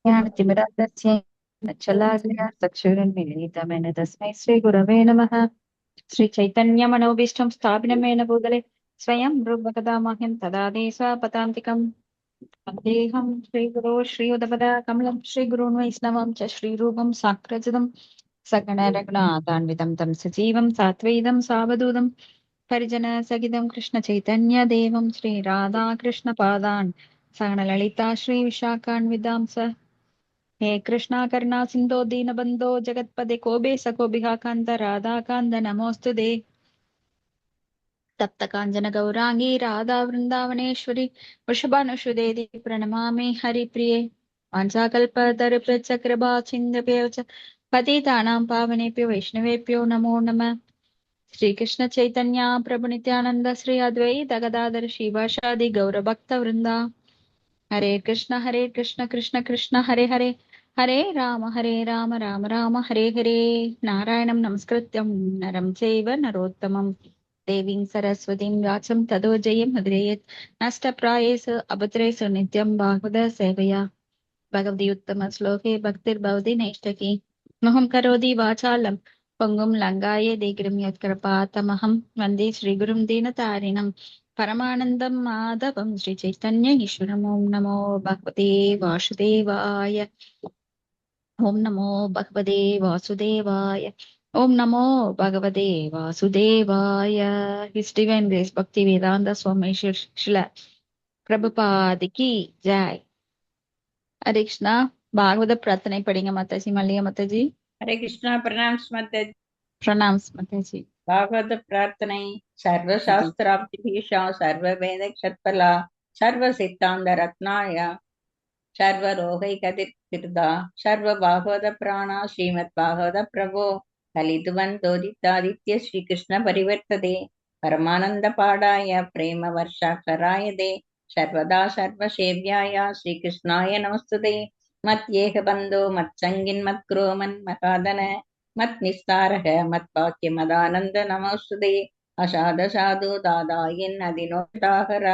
ज्ञानतिमिरान्धस्य चक्षुरुन्मीलितमेन तस्मै श्रीगुरवे नमः। श्रीचैतन्यमनोभीष्टं स्थापिनमेन भूतले स्वयं रूपकदामह्यं तदादे स्वपदान्तिकम् वन्देऽहं श्रीगुरो श्रीयुतपदाकमलं श्रीगुरून् वैष्णवं च श्रीरूपं साग्रजतं सगणरघुनाथान्वितं तं सजीवं सात्वैतं सावधूतं परिजनसहितं कृष्णचैतन्यदेवं श्रीराधाकृष्णपादान् सगणललिता श्रीविशाखान्वितां स हे कृष्णा करुणा सिन्धो दीनबन्धो जगत्पदे कोबे सकोभिः कान्त राधाकान्त नमोऽस्तुते तप्त काञ्चन गौरांगी राधा वृन्दावनेश्वरी वृषभानुसुते देवी प्रणमामि हरिप्रिये वाञ्छाकल्पतरुभ्यश्च कृपासिन्धुभ्यो च पतितानां पावनेभ्यो वैष्णवेभ्यो नमो नमः। श्रीकृष्ण चैतन्य प्रभु नित्यानंद श्री अद्वैत गदाधर श्रीवासादि गौरभक्तवृन्दा हरे कृष्ण कृष्ण कृष्ण हरे हरे हरे राम राम राम हरे हरे। नारायणं नमस्कृत्यं नरं चैव नरोत्तमं देवीं सरस्वतीं व्यासं ततो जयमुदीरयेत् नष्टप्रायेषु अभद्रेषु नित्यं भागवत सेवया भगवति उत्तमश्लोके भक्तिर्भवति नैष्ठकी मोहं करोति वाचालं पङ्गुं लङ्गाये दीर्घं यत्कृपातमहं वन्दे श्रीगुरुं दीनतारिणं परमानन्दं माधवं श्रीचैतन्य ईश्वरं। ॐ नमो भगवते वासुदेवाय ॐ नमो भगवते वासुदेवाय ॐ नमो भगवते वासुदेवाय। His Divine Grace Bhakti Vedanta Swami Srila Prabhupada की जय। हरे कृष्णा। भागवत प्रार्थना पढ़ेंगे माताजी। मल्लिका माताजी। हरे कृष्णा। प्रणाम स्मृति। प्रणाम माताजी। भागवत प्रार्थனை सर्वशास्त्राब्धिभीषा सर्ववेद क्षत्पला सर्व सिद्धांत रत्नाय सर्वरोगैकदिर्दा सर्व भागवत प्राणा श्रीमद् भागवत प्रभो कलितुवन् तोदितादित्य श्रीकृष्ण परिवर्तते परमानंद पाडाय प्रेम वर्षाक्षराय दे सर्वदा सर्वसेव्याय श्रीकृष्णाय नमस्तुते मत्येह बन्धो मत्सङ्गिन् मत्क्रो मन्मकादन मत्निस्तारः मत्वाक्यमदानन्द नमोस्तुते असाध साधु दादायिन् अधिनोटाहर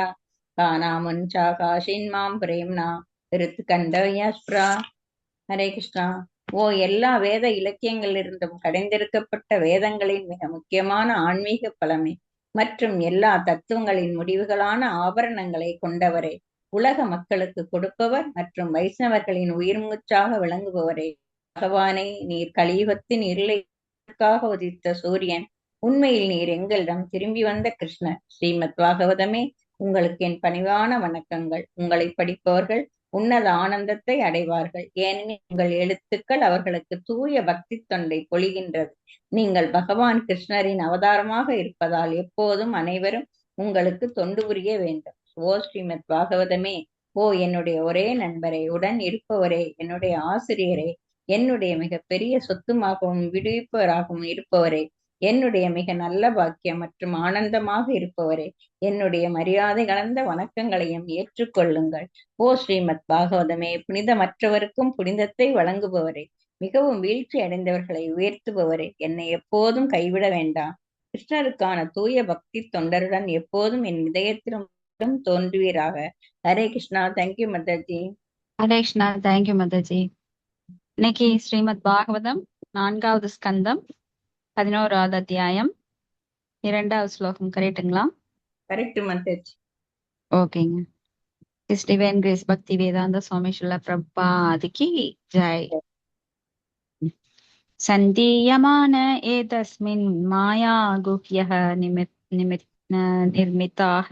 कानामुञ्चाकाशिन्मां प्रेम्णा திருத்துக்கண்டயஸ்பிரா. ஹரே கிருஷ்ணா. ஓ எல்லா வேத இலக்கியங்களிலிருந்தும் கடைந்தெடுக்கப்பட்ட வேதங்களின் மிக முக்கியமான ஆன்மீக பழமை மற்றும் எல்லா தத்துவங்களின் முடிவுகளான ஆபரணங்களை கொண்டவரே, உலக மக்களுக்கு கொடுப்பவர் மற்றும் வைஷ்ணவர்களின் உயிர்மூச்சாக விளங்குபவரே, பகவானை, நீர் கலியுகத்தின் இருளுக்காக உதித்த சூரியன், உண்மையில் நீர் எங்களிடம் திரும்பி வந்த கிருஷ்ணர். ஸ்ரீமத் பாகவதமே, உங்களுக்கு என் பணிவான வணக்கங்கள். உங்களை படிப்பவர்கள் உன்னத ஆனந்தத்தை அடைவார்கள், ஏனெனில் உங்கள் எழுத்துக்கள் அவர்களுக்கு தூய பக்தி தொண்டை பொழிகின்றது. நீங்கள் பகவான் கிருஷ்ணரின் அவதாரமாக இருப்பதால் எப்போதும் அனைவரும் உங்களுக்கு தொண்டு புரிய வேண்டும். ஓ ஸ்ரீமத் பாகவதமே, ஓ என்னுடைய ஒரே நண்பரே, உடன் இருப்பவரே, என்னுடைய ஆசிரியரே, என்னுடைய மிக பெரிய சொத்துமாகவும் விடுவிப்பவராகவும் இருப்பவரே, என்னுடைய மிக நல்ல பாக்கியம் மற்றும் ஆனந்தமாக இருப்பவரே, என்னுடைய மரியாதை கலந்த வணக்கங்களையும் ஏற்றுக்கொள்ளுங்கள். ஓ ஸ்ரீமத் பாகவதமே, புனிதமற்றவருக்கும் புனிதத்தை வழங்குபவரே, மிகவும் வீழ்ச்சி அடைந்தவர்களை உயர்த்துபவரே, என்னை எப்போதும் கைவிட வேண்டாம். கிருஷ்ணருக்கான தூய பக்தி தொண்டருடன் எப்போதும் என் இதயத்திலும் தோன்றுவீராக. ஹரே கிருஷ்ணா. தேங்க்யூ மாதாஜி. ஹரே கிருஷ்ணா. தேங்க்யூ மாதாஜி. இன்னைக்கு ஸ்ரீமத் பாகவதம் 4வது ஸ்கந்தம் 11வது அத்தியாயம் 2வது ஸ்லோகம். கரெக்டுங்களா? கரெக்ட் மாதாஜி. ஓகேங்க. His Divine Grace Bhakti Vedanta Swami Srila Prabhupada की जय। सन्दीयमान एतस्मिन् माया गुह्यः निर्मिताः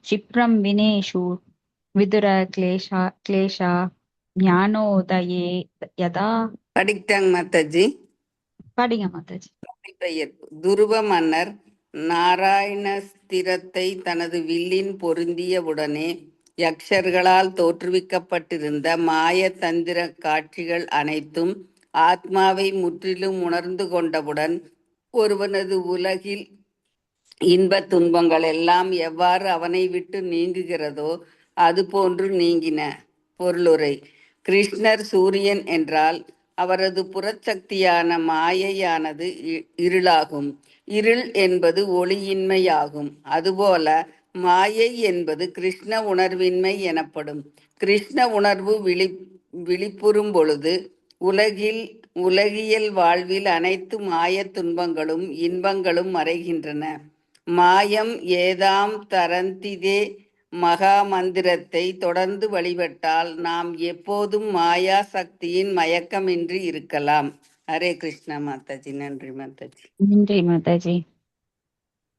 क्षिप्रं विनेषु विदुर क्लेशा ஞானோதயே யதா. படித்தாங்க மாதாஜி. படிங்க மாதாஜி. துருவ மன்னர் நாராயணஸ்திரத்தை தனது வில்லின் பொருந்தியவுடனே யக்ஷர்களால் தோற்றுவிக்கப்பட்டிருந்த மாய தந்திர காட்சிகள் அனைத்தும் ஆத்மாவை முற்றிலும் உணர்ந்து கொண்டவுடன் ஒருவனது உலகில் இன்ப துன்பங்கள் எல்லாம் எவ்வாறு அவனை விட்டு நீங்குகிறதோ அது போன்று நீங்கின. பொருளுரை: கிருஷ்ணர் சூரியன் என்றால் அவரது புறச்சக்தியான மாயையானது இருளாகும். இருள் என்பது ஒளியின்மையாகும். அதுபோல மாயை என்பது கிருஷ்ண உணர்வின்மை எனப்படும். கிருஷ்ண உணர்வு விழிப்புறும் பொழுது உலகியல் வாழ்வில் அனைத்து மாயத் துன்பங்களும் இன்பங்களும் மறைகின்றன. மாயம் ஏதாம் தரந்திதே மகா மந்திரத்தை தொடர்ந்து வழிபட்டால் நாம் எப்போதும் மாயா சக்தியின் மயக்கமின்றி இருக்கலாம். ஹரே கிருஷ்ணா மாதாஜி. நன்றி மாதாஜி. நன்றி மாதாஜி.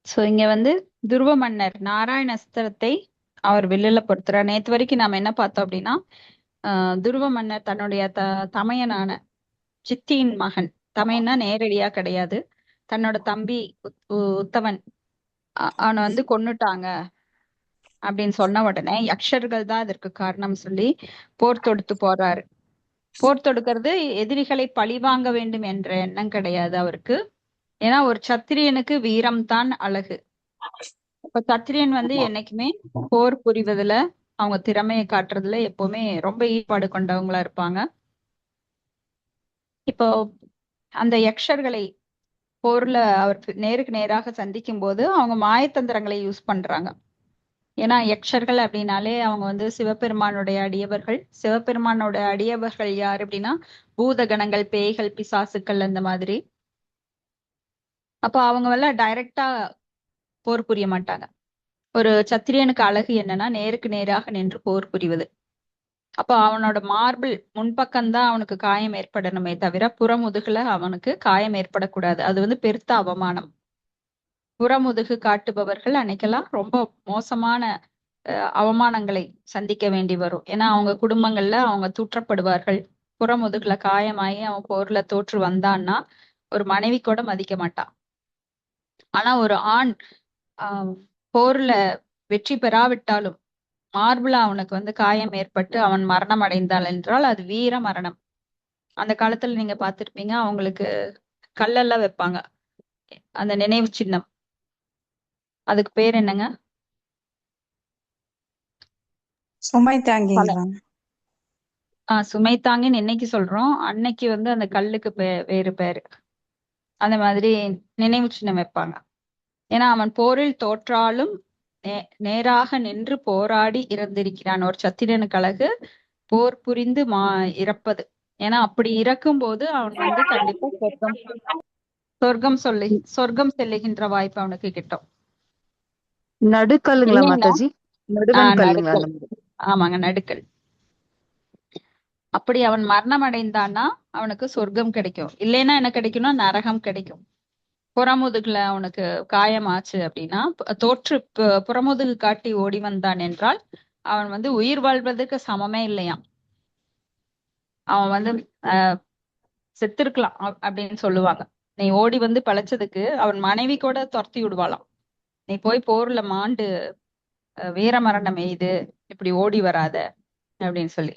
சோ இங்க வந்து துருவ மன்னர் நாராயண அஸ்திரத்தை அவர் வில்லுல பொறுத்துறார். நேத்து வரைக்கும் நாம என்ன பார்த்தோம் அப்படின்னா, துருவ மன்னர் தன்னுடைய தமையனான சித்தியின் மகன், தமையன்னா நேரடியா கிடையாது, தன்னோட தம்பி உத்தவன் அவனை வந்து கொன்னுட்டாங்க அப்படின்னு சொன்ன உடனே யக்ஷர்கள் தான் அதற்கு காரணம் சொல்லி போர் தொடுத்து போறாரு. போர் தொடுக்கிறது எதிரிகளை பழிவாங்க வேண்டும் என்ற எண்ணம் கிடையாது அவருக்கு. ஏன்னா ஒரு சத்திரியனுக்கு வீரம் தான் அழகு. இப்ப சத்திரியன் வந்து என்னைக்குமே போர் புரிவதுல, அவங்க திறமையை காட்டுறதுல எப்பவுமே ரொம்ப ஈடுபாடு கொண்டவங்களா இருப்பாங்க. இப்போ அந்த யக்ஷர்களை போர்ல அவர் நேருக்கு நேராக சந்திக்கும் போது அவங்க மாயத்தந்திரங்களை யூஸ் பண்றாங்க. ஏன்னா யக்ஷர்கள் அப்படின்னாலே அவங்க வந்து சிவபெருமானுடைய அடியவர்கள். சிவபெருமானோட அடியவர்கள் யார் அப்படின்னா பூதகணங்கள், பேய்கள், பிசாசுக்கள் அந்த மாதிரி. அப்ப அவங்க எல்லாம் டைரக்டா போர் புரிய மாட்டாங்க. ஒரு சத்திரியனுக்கு அழகு என்னன்னா நேருக்கு நேராக நின்று போர் புரிவது. அப்ப அவனோட மார்பிள் முன்பக்கம்தான் அவனுக்கு காயம் ஏற்படணுமே தவிர புறமுதுகுல அவனுக்கு காயம் ஏற்படக்கூடாது. அது வந்து பெருத்த அவமானம். புறமுதுகு காட்டுபவர்கள் அன்னைக்கெல்லாம் ரொம்ப மோசமான அவமானங்களை சந்திக்க வேண்டி வரும். ஏன்னா அவங்க குடும்பங்கள்ல அவங்க தூற்றப்படுவார்கள். புறமுதுகுல காயமாயி அவன் போர்ல தோற்று வந்தான்னா ஒரு மனைவி கூட மதிக்க மாட்டான். ஆனா ஒரு ஆண் போர்ல வெற்றி பெறாவிட்டாலும் மார்புல அவனுக்கு வந்து காயம் ஏற்பட்டு அவன் மரணம் அடைந்தாள் என்றால் அது வீர மரணம். அந்த காலத்துல நீங்க பார்த்திருப்பீங்க, அவங்களுக்கு கல்லெல்லாம் வைப்பாங்க, அந்த நினைவு சின்னம். அதுக்கு பேர் என்னங்க? சுமை தாங்கிங்களா? சுமை தாங்கின்னு இன்னைக்கு சொல்றோம், அன்னைக்கு வந்து அந்த கல்லுக்கு வேறு பேரு. அந்த மாதிரி நினைவு சின்னம் வைப்பாங்க. ஏன்னா அவன் போரில் தோற்றாலும் நேராக நின்று போராடி இறந்திருக்கிறான். ஒரு சத்திரனுக்கு அழகு போர் புரிந்து இறப்பது. ஏன்னா அப்படி இறக்கும் போது அவன் வந்து கண்டிப்பா சொர்க்கம் செல்லுகின்ற வாய்ப்பு அவனுக்கு கிட்டும். நடுக்கல்லுங்களா மாதாஜி? நடுக்கல். ஆமாங்க, நடுக்கல். அப்படி அவன் மரணம் அடைந்தான்னா அவனுக்கு சொர்க்கம் கிடைக்கும். இல்லைன்னா என்ன கிடைக்கும்னா நரகம் கிடைக்கும். புறமுதுகுல அவனுக்கு காயமாச்சு அப்படின்னா, தோற்று புறமுதுகு காட்டி ஓடி வந்தான் என்றால் அவன் வந்து உயிர் வாழ்வதற்கு சமமே இல்லையாம். அவன் வந்து செத்திருக்கலாம் அப்படின்னு சொல்லுவாங்க. நீ ஓடி வந்து பழைச்சதுக்கு அவன் மனைவி கூட துரத்தி விடுவாளாம். நீ போய் போர்ல மாண்டு வீர மரணம் எய்து இப்படி ஓடி வராத அப்படின்னு சொல்லி.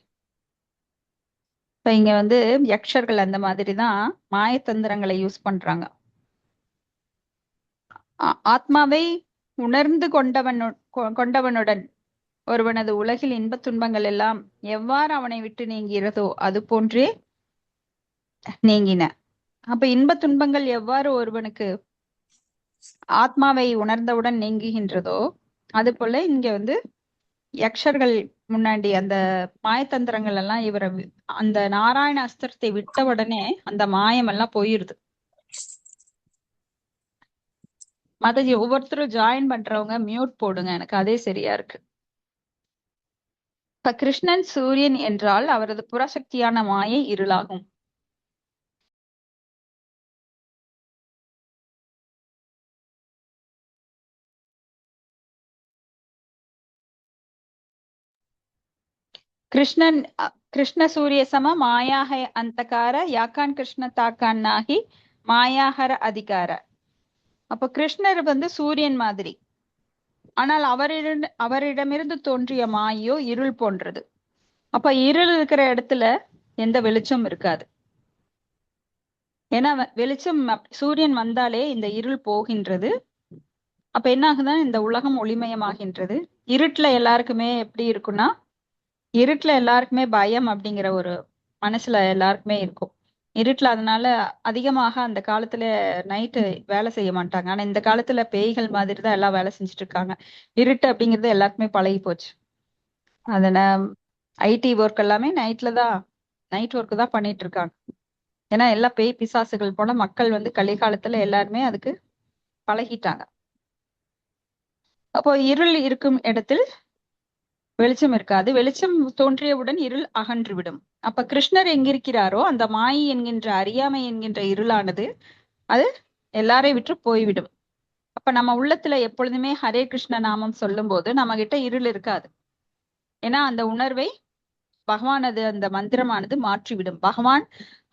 இப்ப இங்க வந்து யக்ஷர்கள் அந்த மாதிரிதான் மாயத்தந்திரங்களை யூஸ் பண்றாங்க. ஆத்மாவை உணர்ந்து கொண்டவனுடன் ஒருவனது உலகில் இன்பத் துன்பங்கள் எல்லாம் எவ்வாறு அவனை விட்டு நீங்கிறதோ அது போன்றே நீங்கின. அப்ப இன்பத் துன்பங்கள் எவ்வாறு ஒருவனுக்கு ஆத்மாவை உணர்ந்தவுடன் நீங்குகின்றதோ அது போல இங்க வந்து யக்ஷர்கள் முன்னாடி அந்த மாயத்தந்திரங்கள் எல்லாம் இவரை அந்த நாராயண அஸ்திரத்தை விட்ட உடனே அந்த மாயம் எல்லாம் போயிருது. மாதாஜி, ஒவ்வொருத்தரும் ஜாயின் பண்றவங்க மியூட் போடுங்க, எனக்கு அதே சரியா இருக்கு. இப்ப கிருஷ்ணன் சூரியன் என்றால் அவரது புறசக்தியான மாயை இருளாகும். கிருஷ்ண சூரிய சம மாயாக அந்தகார யாக்கான் கிருஷ்ண தாக்கான் நாகி மாயாகர அதிகார. அப்ப கிருஷ்ணர் வந்து சூரியன் மாதிரி, ஆனால் அவரிடமிருந்து தோன்றிய மாயோ இருள் போன்றது. அப்ப இருள் இருக்கிற இடத்துல எந்த வெளிச்சம் இருக்காது. ஏன்னா வெளிச்சம் சூரியன் வந்தாலே இந்த இருள் போகின்றது. அப்ப என்ன ஆகுதுன்னா இந்த உலகம் ஒளிமயமாகின்றது. இருட்டுல எல்லாருக்குமே எப்படி இருக்குன்னா, இருட்டுல எல்லாருக்குமே பயம் அப்படிங்கிற ஒரு மனசுல எல்லாருக்குமே இருக்கும். இருட்டுல அதனால அதிகமாக அந்த காலத்துல நைட்டு வேலை செய்ய மாட்டாங்க. ஆனா இந்த காலத்துல பேய்கள் மாதிரிதான் எல்லாம் வேலை செஞ்சுட்டு இருக்காங்க. இருட்டு அப்படிங்கிறது எல்லாருக்குமே பழகி போச்சு. அதன ஐடி ஒர்க் எல்லாமே நைட் ஒர்க் தான் பண்ணிட்டு இருக்காங்க. ஏன்னா எல்லாம் பேய் பிசாசுகள் போல மக்கள் வந்து கலிகாலத்துல எல்லாருமே அதுக்கு பழகிட்டாங்க. அப்போ இருள் இருக்கும் இடத்தில் வெளிச்சம் இருக்காது. வெளிச்சம் தோன்றியவுடன் இருள் அகன்று விடும். அப்ப கிருஷ்ணர் எங்கிருக்கிறாரோ அந்த மாயை என்கின்ற அறியாமை என்கின்ற இருளானது அது எல்லாரையும் விட்டு போய்விடும். அப்ப நம்ம உள்ளத்துல எப்பொழுதுமே ஹரே கிருஷ்ண நாமம் சொல்லும் போது நம்ம கிட்ட இருள் இருக்காது. ஏன்னா அந்த உணர்வை பகவானது அந்த மந்திரமானது மாற்றிவிடும். பகவான்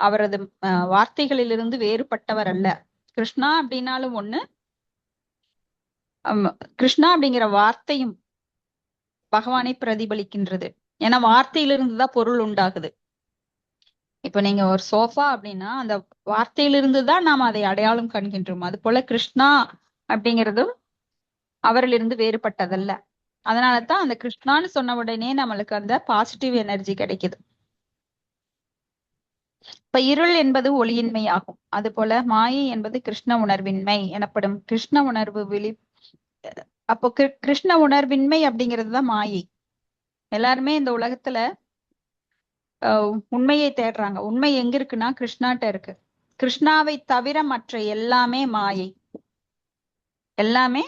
அவரது வார்த்தைகளிலிருந்து வேறுபட்டவர் அல்ல. கிருஷ்ணா அப்படின்னாலும் ஒண்ணு, கிருஷ்ணா அப்படிங்கிற வார்த்தையும் பகவானை பிரதிபலிக்கின்றது. ஏன்னா வார்த்தையிலிருந்து தான் பொருள் உண்டாகுது. இப்ப நீங்க ஒரு சோஃபா அப்படின்னா அந்த வார்த்தையிலிருந்து தான் நாம் அதை அடையாளம் காண்கின்றோம். அது போல கிருஷ்ணா அப்படிங்கிறதும் அவரிலிருந்து வேறுபட்டதல்ல. அதனாலதான் அந்த கிருஷ்ணான்னு சொன்ன உடனே நம்மளுக்கு அந்த பாசிட்டிவ் எனர்ஜி கிடைக்குது. இப்ப இருள் என்பது ஒளியின்மை ஆகும். அது போல மாயை என்பது கிருஷ்ண உணர்வின்மை எனப்படும். கிருஷ்ண உணர்வு அப்போ கிருஷ்ண உணர்வின்மை அப்படிங்கிறது தான் மாயை. எல்லாருமே இந்த உலகத்துல உண்மையை தேடுறாங்க. உண்மை எங்க இருக்குன்னா கிருஷ்ணாட்ட இருக்கு. கிருஷ்ணாவை தவிர மற்ற எல்லாமே மாயை. எல்லாமே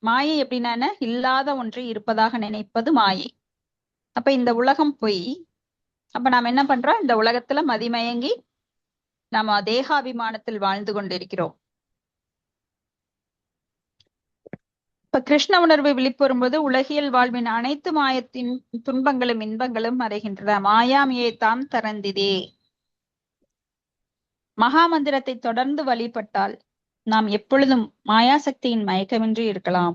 மாயை அப்படின்னா என்ன? இல்லாத ஒன்றை இருப்பதாக நினைப்பது மாயை. அப்ப இந்த உலகம் பொய். அப்ப நாம என்ன பண்றோம்? இந்த உலகத்துல மதிமயங்கி நாம தேகாபிமானத்தில் வாழ்ந்து கொண்டிருக்கிறோம். இப்ப கிருஷ்ண உணர்வு விழிப்புறும்போது உலகியல் வாழ்வின் அனைத்து மாயத்தின் துன்பங்களும் இன்பங்களும் மறைகின்றன. மாயாமியை தாம் தரந்திதே. மகா மந்திரத்தை தொடர்ந்து வழிபட்டால் நாம் எப்பொழுதும் மாயாசக்தியின் மயக்கமின்றி இருக்கலாம்.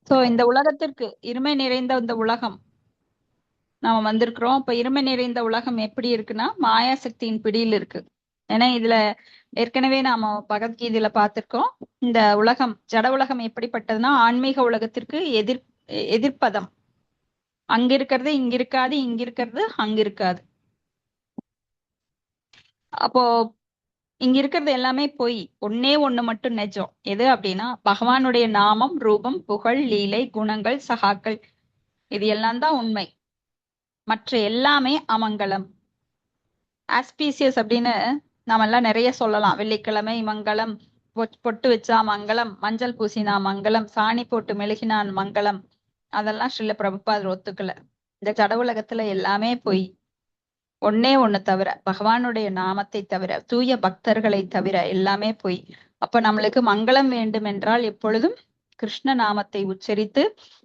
சோ இந்த உலகத்திற்கு இருமை நிறைந்த இந்த உலகம் நாம வந்திருக்கிறோம். இப்ப இருமை நிறைந்த உலகம் எப்படி இருக்குன்னா மாயாசக்தியின் பிடியில் இருக்கு. ஏன்னா இதுல ஏற்கனவே நாம பகவத்கீதையில பார்த்திருக்கோம். இந்த உலகம் ஜட உலகம் எப்படிப்பட்டதுன்னா ஆன்மீக உலகத்திற்கு எதிர்ப்பதம். அங்க இருக்கிறது இங்க இருக்காது, இங்க இருக்கிறது அங்க இருக்காது. அப்போ இங்க இருக்கிறது எல்லாமே பொய். ஒன்னே ஒண்ணு மட்டும் நிஜம். எது அப்படின்னா பகவானுடைய நாமம், ரூபம், புகழ், லீலை, குணங்கள், சகாக்கள், இது எல்லாம் தான் உண்மை. மற்ற எல்லாமே அமங்கலம். ஆஸ்பீசியஸ் அப்படின்னு நாம எல்லாம் நிறைய சொல்லலாம். வெள்ளிக்கிழமை மங்களம், பொட்டு வச்சா மங்களம், மஞ்சள் பூசினா மங்களம், சாணி போட்டு மெழுகினான் மங்களம். அதெல்லாம் ஸ்ரீல பிரபுபாதர் ஒத்துக்கல. இந்த ஜட உலகத்துல எல்லாமே பொய். ஒன்னே ஒண்ணு தவிர பகவானுடைய நாமத்தை தவிர, தூய பக்தர்களை தவிர எல்லாமே பொய். அப்ப நம்மளுக்கு மங்களம் வேண்டும் என்றால் எப்பொழுதும் கிருஷ்ண நாமத்தை உச்சரித்து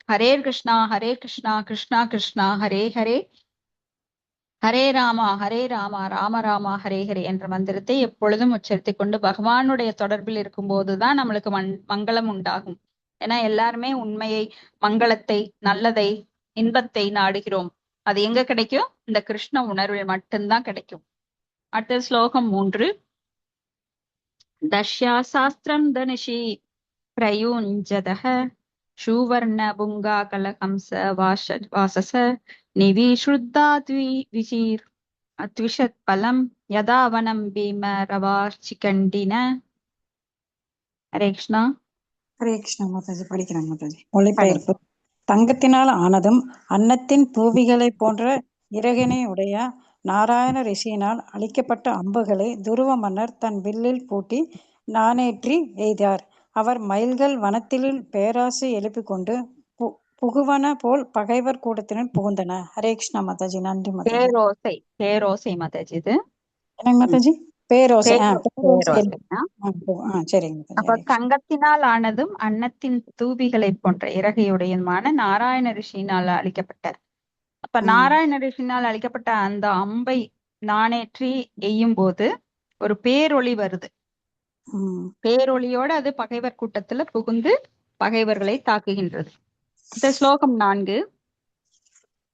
ஹரே கிருஷ்ணா கிருஷ்ணா கிருஷ்ணா ஹரே ஹரே, ஹரே ராமா ராம ராமா ஹரே ஹரே என்ற மந்திரத்தை எப்பொழுதும் உச்சரித்து கொண்டு பகவானுடைய தொடர்பில் இருக்கும் போதுதான் நம்மளுக்கு மங்களம் உண்டாகும். ஏன்னா எல்லாருமே உண்மையை, மங்களத்தை, நல்லதை, இன்பத்தை நாடுகிறோம். அது எங்க கிடைக்கும்? இந்த கிருஷ்ண உணர்வில் மட்டும்தான் கிடைக்கும். அடுத்த ஸ்லோகம் 3. தஷ்யா சாஸ்திரம் தனுஷி பிரயுஞ்சதஹ சுவர்ண புங்கா கலகம்ச வாசச நிவிஸ்ருத்தா அத்விஷத் பலம் யதா வனம் பீம ரவார்ச்சிகண்டின. ஹரே கிருஷ்ணா. ஹரே கிருஷ்ணா மாதாஜி. படிக்கிறேன் மாதாஜி. மொழிபெயர்ப்பு. தங்கத்தினால் ஆனதும் அன்னத்தின் பூவிகளை போன்ற இறகினை உடைய நாராயண ரிஷியினால் அளிக்கப்பட்ட அம்புகளை துருவ மன்னர் தன் வில்லில் பூட்டி நானேற்றி எய்தார். அவர் மயில்கள் வனத்தில் பேராசை எழுப்பிக் கொண்டு புகுவன போல் பகைவர் கூட்டத்தினர் புகுந்தன. ஹரே கிருஷ்ணா மாதாஜி. நன்றி மாதாஜி. பேரோசை மாதாஜி. இது என்னங்க மாதாஜி? பேரோசை. அப்ப தங்கத்தினால் ஆனதும் அன்னத்தின் தூபிகளை போன்ற இறகையுடையதுமான நாராயண ரிஷியினால் அளிக்கப்பட்டார். அப்ப நாராயண ரிஷியினால் அளிக்கப்பட்ட அந்த அம்பை நானேற்றி எய்யும் போது ஒரு பேரொளி வருது. பேரொளியோட அது பகைவர் கூட்டத்துல புகுந்து பகைவர்களை தாக்குகின்றது. ஸ்லோகம் 4.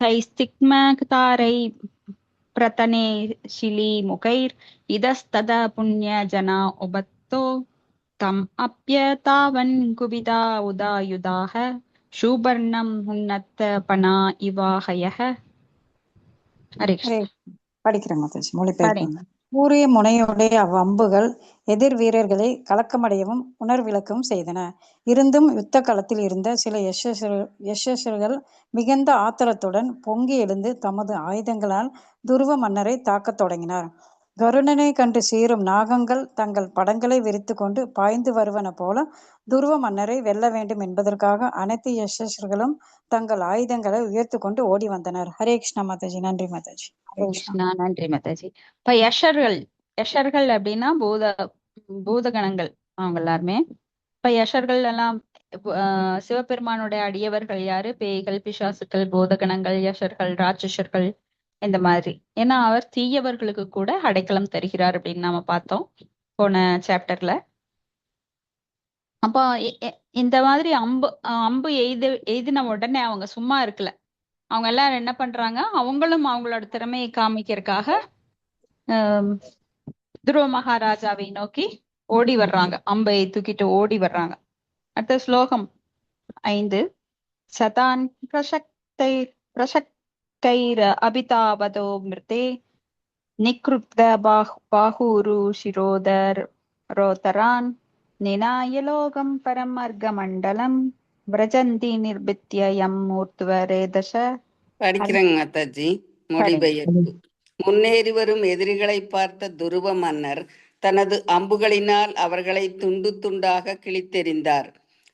தைஸ்திக்மதாரை பிரதனே ஷிலி முகைர் இதஸ்தத புண்ணிய ஜனா உபத்தோ தம் அப்யதாவன் குபிதா உதாயுதாக சூபர்ணம் உன்னத்த பனா இவாஹயஹ. படிக்கிறேன் மாதாஜி. மொழிபெயர்ப்பு. கூரிய முனையுடைய அவ்வம்புகள் எதிர் வீரர்களை கலக்கமடையவும் உணர்விழக்கவும் செய்தன. இருந்தும் யுத்த களத்தில் இருந்த சில யக்ஷர்கள் மிகுந்த ஆத்திரத்துடன் பொங்கி எழுந்து தமது ஆயுதங்களால் துருவ மன்னரை தாக்கத் தொடங்கினார். கருடனை கண்டு சீரும் நாகங்கள் தங்கள் படங்களை விரித்து கொண்டு பாய்ந்து வருவன போல துருவ மன்னரை வெல்ல வேண்டும் என்பதற்காக அனைத்து யக்ஷர்களும் தங்கள் ஆயுதங்களை உயர்த்து கொண்டு ஓடி வந்தனர். ஹரே கிருஷ்ணா மாதாஜி. நன்றி மாதாஜி. ஹரே கிருஷ்ணா. கிருஷ்ணா, நன்றி மாதாஜி. இப்ப யஷர்கள் அப்படின்னா பூதகணங்கள் அவங்க எல்லாருமே. இப்ப யஷர்கள் எல்லாம் சிவபெருமானுடைய அடியவர்கள் யாரு? பேய்கள், பிசாசுக்கள், பூதகணங்கள், யஷர்கள், ராட்சசர்கள், இந்த மாதிரி. ஏன்னா அவர் தீயவர்களுக்கு கூட அடைக்கலம் தருகிறார் அப்படின்னு நாம பார்த்தோம் போன சாப்டர்ல. அப்போ இந்த மாதிரி அம்பு எய்தின உடனே அவங்க சும்மா இருக்கல. அவங்க எல்லாரும் என்ன பண்றாங்க? அவங்களும் அவங்களோட திறமையை காமிக்கிறதுக்காக துருவ மகாராஜாவை நோக்கி ஓடி வர்றாங்க. அம்பை தூக்கிட்டு ஓடி வர்றாங்க. அடுத்த ஸ்லோகம் 5. சதான் பிரசக்தைர் அபிதாவதோ மிருதே நிக்ருத்த பாஹூரு சிரோதர் ரோதரான் நினாயலோகம் பரமர்கமண்டலம் விரஜந்தி நிர்பித்ய யம் மூர்த்துவரேதச. படிக்கிறேங்க மாதாஜி. மொழிபெயர்ப்பு. முன்னேறி வரும் எதிரிகளை பார்த்த துருவ மன்னர் தனது அம்புகளினால் அவர்களை துண்டு துண்டாக கிழித்தெறிந்தார்.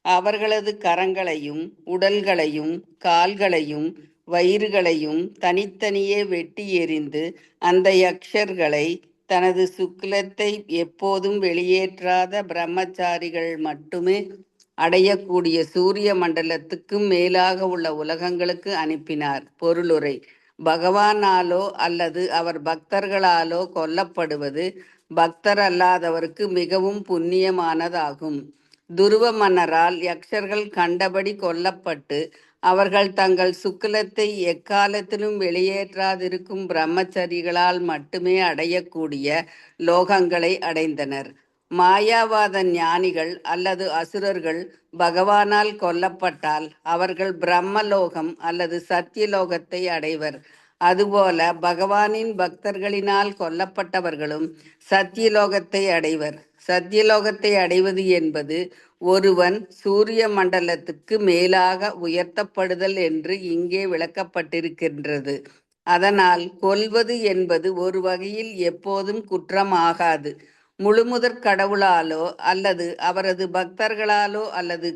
அவர்களது கரங்களையும் உடல்களையும் கால்களையும் வயிறுகளையும் தனித்தனியே வெட்டி எறிந்து அந்த யக்ஷர்களை தனது சுக்லத்தை எப்போதும் வெளியேற்றாத பிரம்மச்சாரிகள் மட்டுமே அடையக்கூடிய சூரிய மண்டலத்துக்கும் மேலாக உள்ள உலகங்களுக்கு அனுப்பினார். பொருளுரை: பகவானாலோ அல்லது அவர் பக்தர்களாலோ கொல்லப்படுவது பக்தர் அல்லாதவருக்கு மிகவும் புண்ணியமானதாகும். துருவ மன்னரால் யக்ஷர்கள் கண்டபடி கொல்லப்பட்டு அவர்கள் தங்கள் சுக்கிலத்தை எக்காலத்திலும் வெளியேற்றாதிருக்கும் பிரம்மச்சரிகளால் மட்டுமே அடையக்கூடிய லோகங்களை அடைந்தனர். மாயாவாத ஞானிகள் அல்லது அசுரர்கள் பகவானால் கொல்லப்பட்டால் அவர்கள் பிரம்மலோகம் அல்லது சத்தியலோகத்தை அடைவர். அதுபோல பகவானின் பக்தர்களினால் கொல்லப்பட்டவர்களும் சத்தியலோகத்தை அடைவர். சத்தியலோகத்தை அடைவது என்பது ஒருவன் சூரிய மண்டலத்துக்கு மேலாக உயர்த்தப்படுதல் என்று இங்கே விளக்கப்பட்டிருக்கின்றது. அதனால் கொல்வது என்பது ஒரு வகையில் எப்போதும் குற்றமாகாது. முழுமுதற் கடவுளாலோ அல்லது அவரது பக்தர்களாலோ அல்லது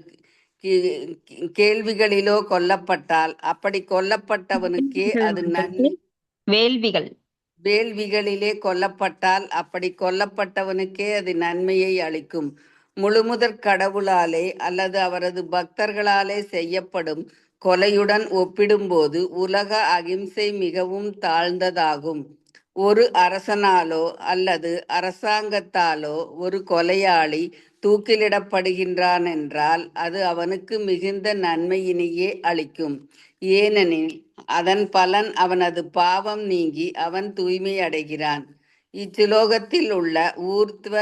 கேள்விகளிலோ கொல்லப்பட்டால் அப்படி கொல்லப்பட்டவனுக்கே அது நன்மை. வேள்விகளிலே கொல்லப்பட்டால் அப்படி கொல்லப்பட்டவனுக்கே அது நன்மையை அளிக்கும். முழுமுதற் கடவுளாலே அல்லது அவரது பக்தர்களாலே செய்யப்படும் கொலையுடன் ஒப்பிடும்போது உலக அகிம்சை மிகவும் தாழ்ந்ததாகும். ஒரு அரசனாலோ அல்லது அரசாங்கத்தாலோ ஒரு கொலையாளி தூக்கிலிடப்படுகின்றான் என்றால் அது அவனுக்கு மிகுந்த நன்மையினையே அளிக்கும். ஏனெனில் அதன் பலன் அவனது பாவம் நீங்கி அவன் தூய்மை அடைகிறான். இச்சுலோகத்தில் உள்ள ஊர்த்வ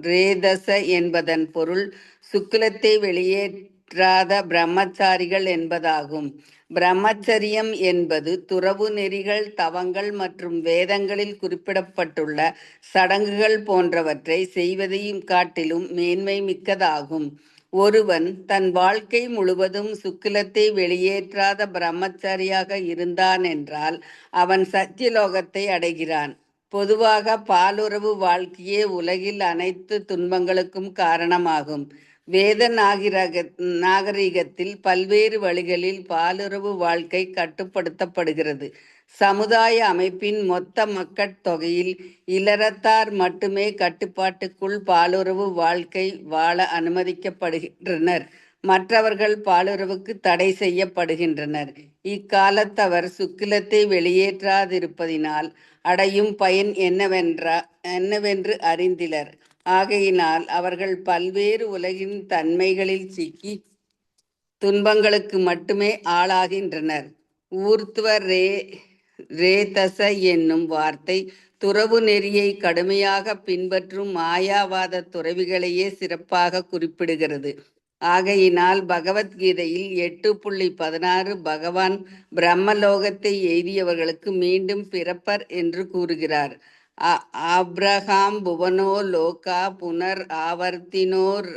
ரேதச என்பதன் பொருள் சுக்கிலத்தை வெளியேற்றாத பிரம்மச்சாரிகள் என்பதாகும். பிரம்மச்சரியம் என்பது துறவு நெறிகள், தவங்கள் மற்றும் வேதங்களில் குறிப்பிடப்பட்டுள்ள சடங்குகள் போன்றவற்றை செய்வதையும் காட்டிலும் மேன்மை மிக்கதாகும். ஒருவன் தன் வாழ்க்கை முழுவதும் சுக்கிலத்தை வெளியேற்றாத பிரம்மச்சாரியாக இருந்தான் என்றால் அவன் சத்தியலோகத்தை அடைகிறான். பொதுவாக பாலுறவு வாழ்க்கையே உலகில் அனைத்து துன்பங்களுக்கும் காரணமாகும். வேத நாகரிகத்தில் பல்வேறு வழிகளில் பாலுறவு வாழ்க்கை கட்டுப்படுத்தப்படுகிறது. சமுதாய அமைப்பின் மொத்த மக்கட் தொகையில் இலரத்தார் மட்டுமே கட்டுப்பாட்டுக்குள் பாலுறவு வாழ்க்கை வாழ அனுமதிக்கப்படுகின்றனர். மற்றவர்கள் பாலுறவுக்கு தடை செய்யப்படுகின்றனர். இக்காலத்தவர் சுக்கிலத்தை வெளியேற்றாதிருப்பதினால் அடையும் பயன் என்னவென்று அறிந்திலர். ஆகையினால் அவர்கள் பல்வேறு உலகின் தன்மைகளில் சிக்கி துன்பங்களுக்கு மட்டுமே ஆளாகின்றனர். ஊர்த்வ ரேதச என்னும் வார்த்தை துறவு நெறியை கடுமையாக பின்பற்றும் மாயாவாத துறவிகளையே சிறப்பாக குறிப்பிடுகிறது. ஆகையினால் பகவத்கீதையில் 8.16 பகவான் பிரம்மலோகத்தை எய்தியவர்களுக்கு மீண்டும் பிறப்பர் என்று கூறுகிறார். ஆப்ரஹாம் புவனோ லோகா புனர் ஆவர்த்தினோர்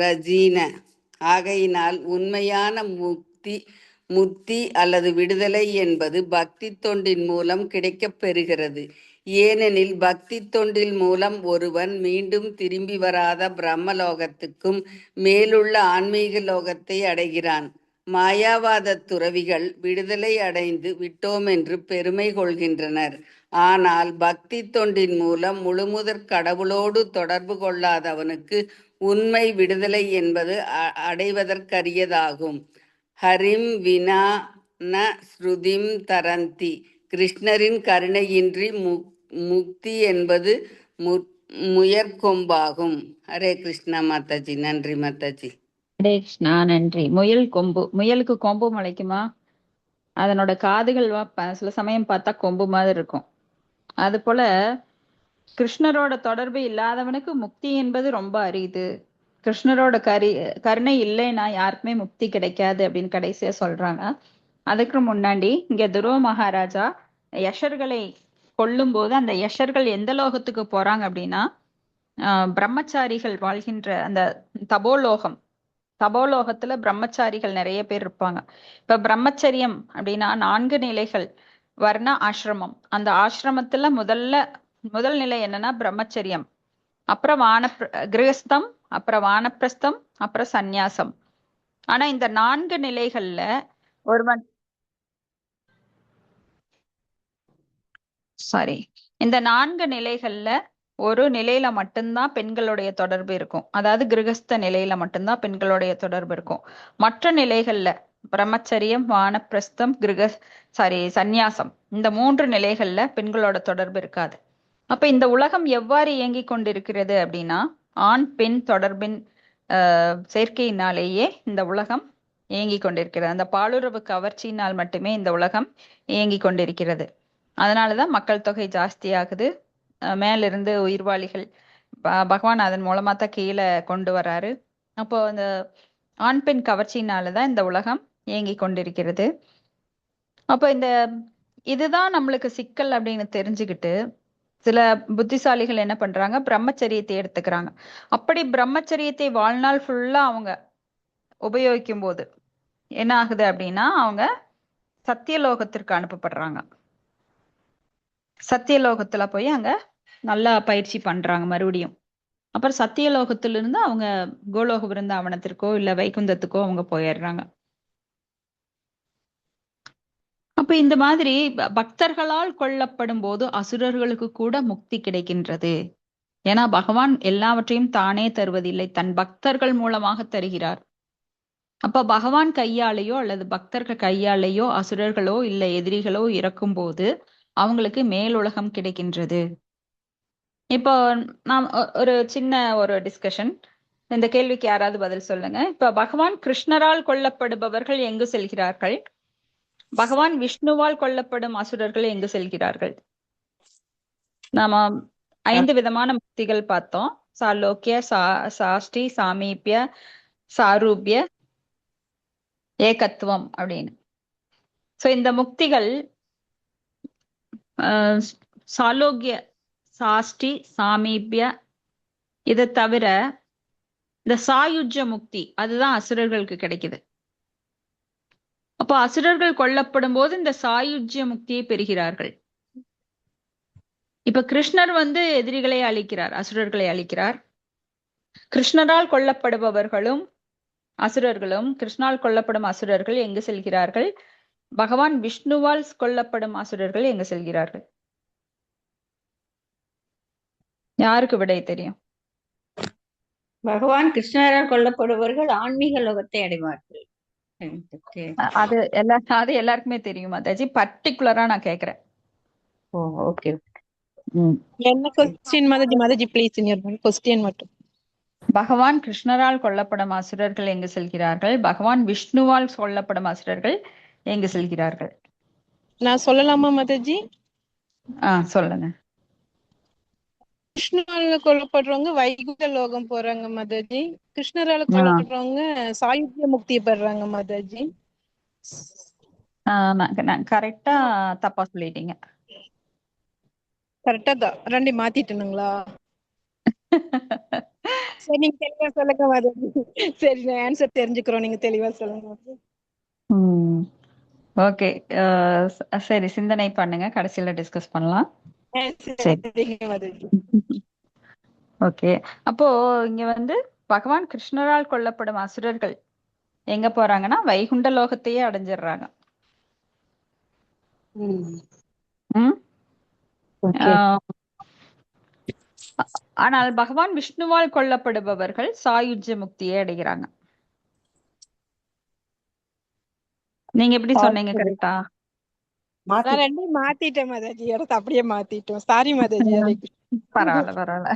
ரஜீன. ஆகையினால் உண்மையான முக்தி அல்லது விடுதலை என்பது பக்தி தொண்டின் மூலம் கிடைக்கப் பெறுகிறது. ஏனெனில் பக்தி தொண்டில் மூலம் ஒருவன் மீண்டும் திரும்பி வராத பிரம்மலோகத்துக்கும் மேலுள்ள ஆன்மீக லோகத்தை அடைகிறான். மாயாவாத துறவிகள் விடுதலை அடைந்து விட்டோம் என்று பெருமை கொள்கின்றனர். ஆனால் பக்தி தொண்டின் மூலம் முழுமுதற் கடவுளோடு தொடர்பு கொள்ளாதவனுக்கு உண்மை விடுதலை என்பது அடைவதற்கரியதாகும். ஹரிம் வினா ந ஸ்ருதிம் தரந்தி. கிருஷ்ணரின் கருணையின்றி முக்தி என்பது முயற்கொம்பாகும். ஹரே கிருஷ்ணா மாதாஜி. நன்றி மாதாஜி. ஹரே கிருஷ்ணா. நன்றி. முயலுக்கு கொம்பு முளைக்குமா? அதனோட காதுகள் சில சமயம் பார்த்தா கொம்பு மாதிரி இருக்கும். அது போல கிருஷ்ணரோட தொடர்பு இல்லாதவனுக்கு முக்தி என்பது ரொம்ப அரிது. கிருஷ்ணரோட கருணை இல்லைன்னா யாருக்குமே முக்தி கிடைக்காது அப்படின்னு கடைசியா சொல்றாங்க. அதுக்கு முன்னாடி இங்க துருவ மகாராஜா யஷர்களை கொல்லும் போது அந்த யஷர்கள் எந்த லோகத்துக்கு போறாங்க அப்படின்னா பிரம்மச்சாரிகள் வாழ்கின்ற அந்த தபோலோகத்துல பிரம்மச்சாரிகள் நிறைய பேர் இருப்பாங்க. இப்ப பிரம்மச்சரியம் அப்படின்னா 4 நிலைகள். வர்ண ஆசிரமம். அந்த ஆசிரமத்துல முதல் நிலை என்னன்னா பிரம்மச்சரியம், அப்புறம் கிரகஸ்தம், அப்புறம் வானப்பிரஸ்தம், அப்புறம் சந்நியாசம். ஆனா இந்த 4 நிலைகள்ல ஒருவன் இந்த 4 நிலைகள்ல ஒரு நிலையில மட்டும்தான் பெண்களுடைய தொடர்பு இருக்கும். அதாவது கிரகஸ்த நிலையில மட்டும்தான் பெண்களுடைய தொடர்பு இருக்கும். மற்ற நிலைகள்ல பிரம்மச்சரியம், வானப்பிரஸ்தம், சந்நியாசம், இந்த 3 நிலைகள்ல பெண்களோட தொடர்பு இருக்காது. அப்ப இந்த உலகம் எவ்வாறு இயங்கிக் கொண்டிருக்கிறது அப்படின்னா ஆண் பெண் தொடர்பின் சேர்க்கையினாலேயே இந்த உலகம் இயங்கிக் கொண்டிருக்கிறது. அந்த பாலுறவு கவர்ச்சியினால் மட்டுமே இந்த உலகம் இயங்கிக் கொண்டிருக்கிறது. அதனாலதான் மக்கள் தொகை ஜாஸ்தி ஆகுது. மேலிருந்து உயிர்வாளிகள் பகவான் அதன் மூலமா தான் கீழே கொண்டு வராரு. அப்போ அந்த ஆண் பெண் கவர்ச்சியினாலதான் இந்த உலகம் இயங்கி கொண்டிருக்கிறது. அப்போ இதுதான் நம்மளுக்கு சிக்கல் அப்படின்னு தெரிஞ்சுக்கிட்டு சில புத்திசாலிகள் என்ன பண்றாங்க, பிரம்மச்சரியத்தை எடுத்துக்கிறாங்க. அப்படி பிரம்மச்சரியத்தை வாழ்நாள் ஃபுல்லா அவங்க உபயோகிக்கும் போது என்ன ஆகுது அப்படின்னா அவங்க சத்தியலோகத்திற்கு அனுப்பப்படுறாங்க. சத்தியலோகத்துல போய் அங்க நல்லா பயிற்சி பண்றாங்க மறுபடியும். அப்புறம் சத்தியலோகத்திலிருந்து அவங்க கோலோக விருந்தாவனத்திற்கோ இல்ல வைகுந்தத்துக்கோ அவங்க போயிடுறாங்க. அப்ப இந்த மாதிரி பக்தர்களால் கொல்லப்படும் போது அசுரர்களுக்கு கூட முக்தி கிடைக்கின்றது. ஏன்னா பகவான் எல்லாவற்றையும் தானே தருவதில்லை, தன் பக்தர்கள் மூலமாக தருகிறார். அப்ப பகவான் கையாலேயோ அல்லது பக்தர்கள் கையாலேயோ அசுரர்களோ இல்ல எதிரிகளோ இறக்கும் போது அவங்களுக்கு மேலுலகம் கிடைக்கின்றது. இப்போ நாம் ஒரு சின்ன டிஸ்கஷன். இந்த கேள்விக்கு யாராவது பதில் சொல்லுங்க. இப்ப பகவான் கிருஷ்ணரால் கொல்லப்படுபவர்கள் எங்கு செல்கிறார்கள்? பகவான் விஷ்ணுவால் கொல்லப்படும் அசுரர்கள் எங்கு செல்கிறார்கள்? நாம 5 விதமான முக்திகள் பார்த்தோம். சாலோக்கிய, சாஷ்டி, சாமீபிய, சாரூபிய, ஏகத்துவம் அப்படின்னு. சோ இந்த முக்திகள் சாலோக்கிய, சாஷ்டி, சாமீபிய, இதை தவிர இந்த சாயுஜ்ய முக்தி அதுதான் அசுரர்களுக்கு கிடைக்குது. அப்போ அசுரர்கள் கொல்லப்படும் போது இந்த சாயுஜ்ய முக்தியை பெறுகிறார்கள். இப்ப கிருஷ்ணர் எதிரிகளை அழிக்கிறார், அசுரர்களை அழிக்கிறார். கிருஷ்ணரால் கொல்லப்படுபவர்களும் அசுரர்களும், கிருஷ்ணால் கொல்லப்படும் அசுரர்கள் எங்கு செல்கிறார்கள்? பகவான் விஷ்ணுவால் கொல்லப்படும் அசுரர்கள் எங்கு செல்கிறார்கள்? யாருக்கு விடை தெரியும்? பகவான் கிருஷ்ணரால் கொல்லப்படுபவர்கள் ஆன்மீக லோகத்தை அடைவார்கள். அது எல்லாருக்குமே தெரியும் மாதாஜி. பர்டிகுலரா நான் கேக்குறேன். ஓகே. என்ன question Mataji please in your question மட்டும். பகவான் கிருஷ்ணரால் கொல்லப்படும் அசுரர்கள் எங்கு செல்கிறார்கள்? பகவான் விஷ்ணுவால் கொல்லப்படும் அசுரர்கள் எங்கு செல்கிறார்கள்? நான் சொல்லலாமா மாதாஜி? சொல்லுங்க. கிருஷ்ணரால கொல்லப்படுறவங்க வைகுண்ட லோகம் போறாங்க மாதாஜி. கிருஷ்ணரால கொல்லப்படுறவங்க சாயுஜ்ய முக்தி பெறாங்க மாதாஜி. கரெக்டா தப்பா சொல்லிட்டீங்க. கரெக்டா தான் ரெண்டி மாத்திட்டனுங்களா? சரி நீங்க தெளிவா சொல்லுங்க மாதவி. சரி நான் ஆன்சர் தெரிஞ்சுக்கிறோம், நீங்க தெளிவா சொல்லுங்க. ஓகே. சரி, சிந்தனை பண்ணுங்க, கடைசியில டிஸ்கஸ் பண்ணலாம். சரி. சரிங்க மாதவி. ஓகே. அப்போ இங்க வந்து பகவான் கிருஷ்ணரால் கொல்லப்படும் அசுரர்கள் எங்க போறாங்கன்னா வைகுண்ட லோகத்தையே அடைஞ்சிடுறாங்க. ம் ஓகே. ஆஹ் ஆனால் பகவான் விஷ்ணுவால் கொல்லப்படுபவர்கள் சாயுஜ்ய முக்தியை அடைகிறாங்க. நீங்க எப்படி சொன்னீங்க? கரெக்டா? நான் ரெண்டையும் மாத்திட்டேன் மாதாஜி, இடத்த அப்படியே மாத்திட்டோம். சாரி மாதாஜி. ஹரே கிருஷ்ணா. பரவாயில்ல பரவாயில்ல.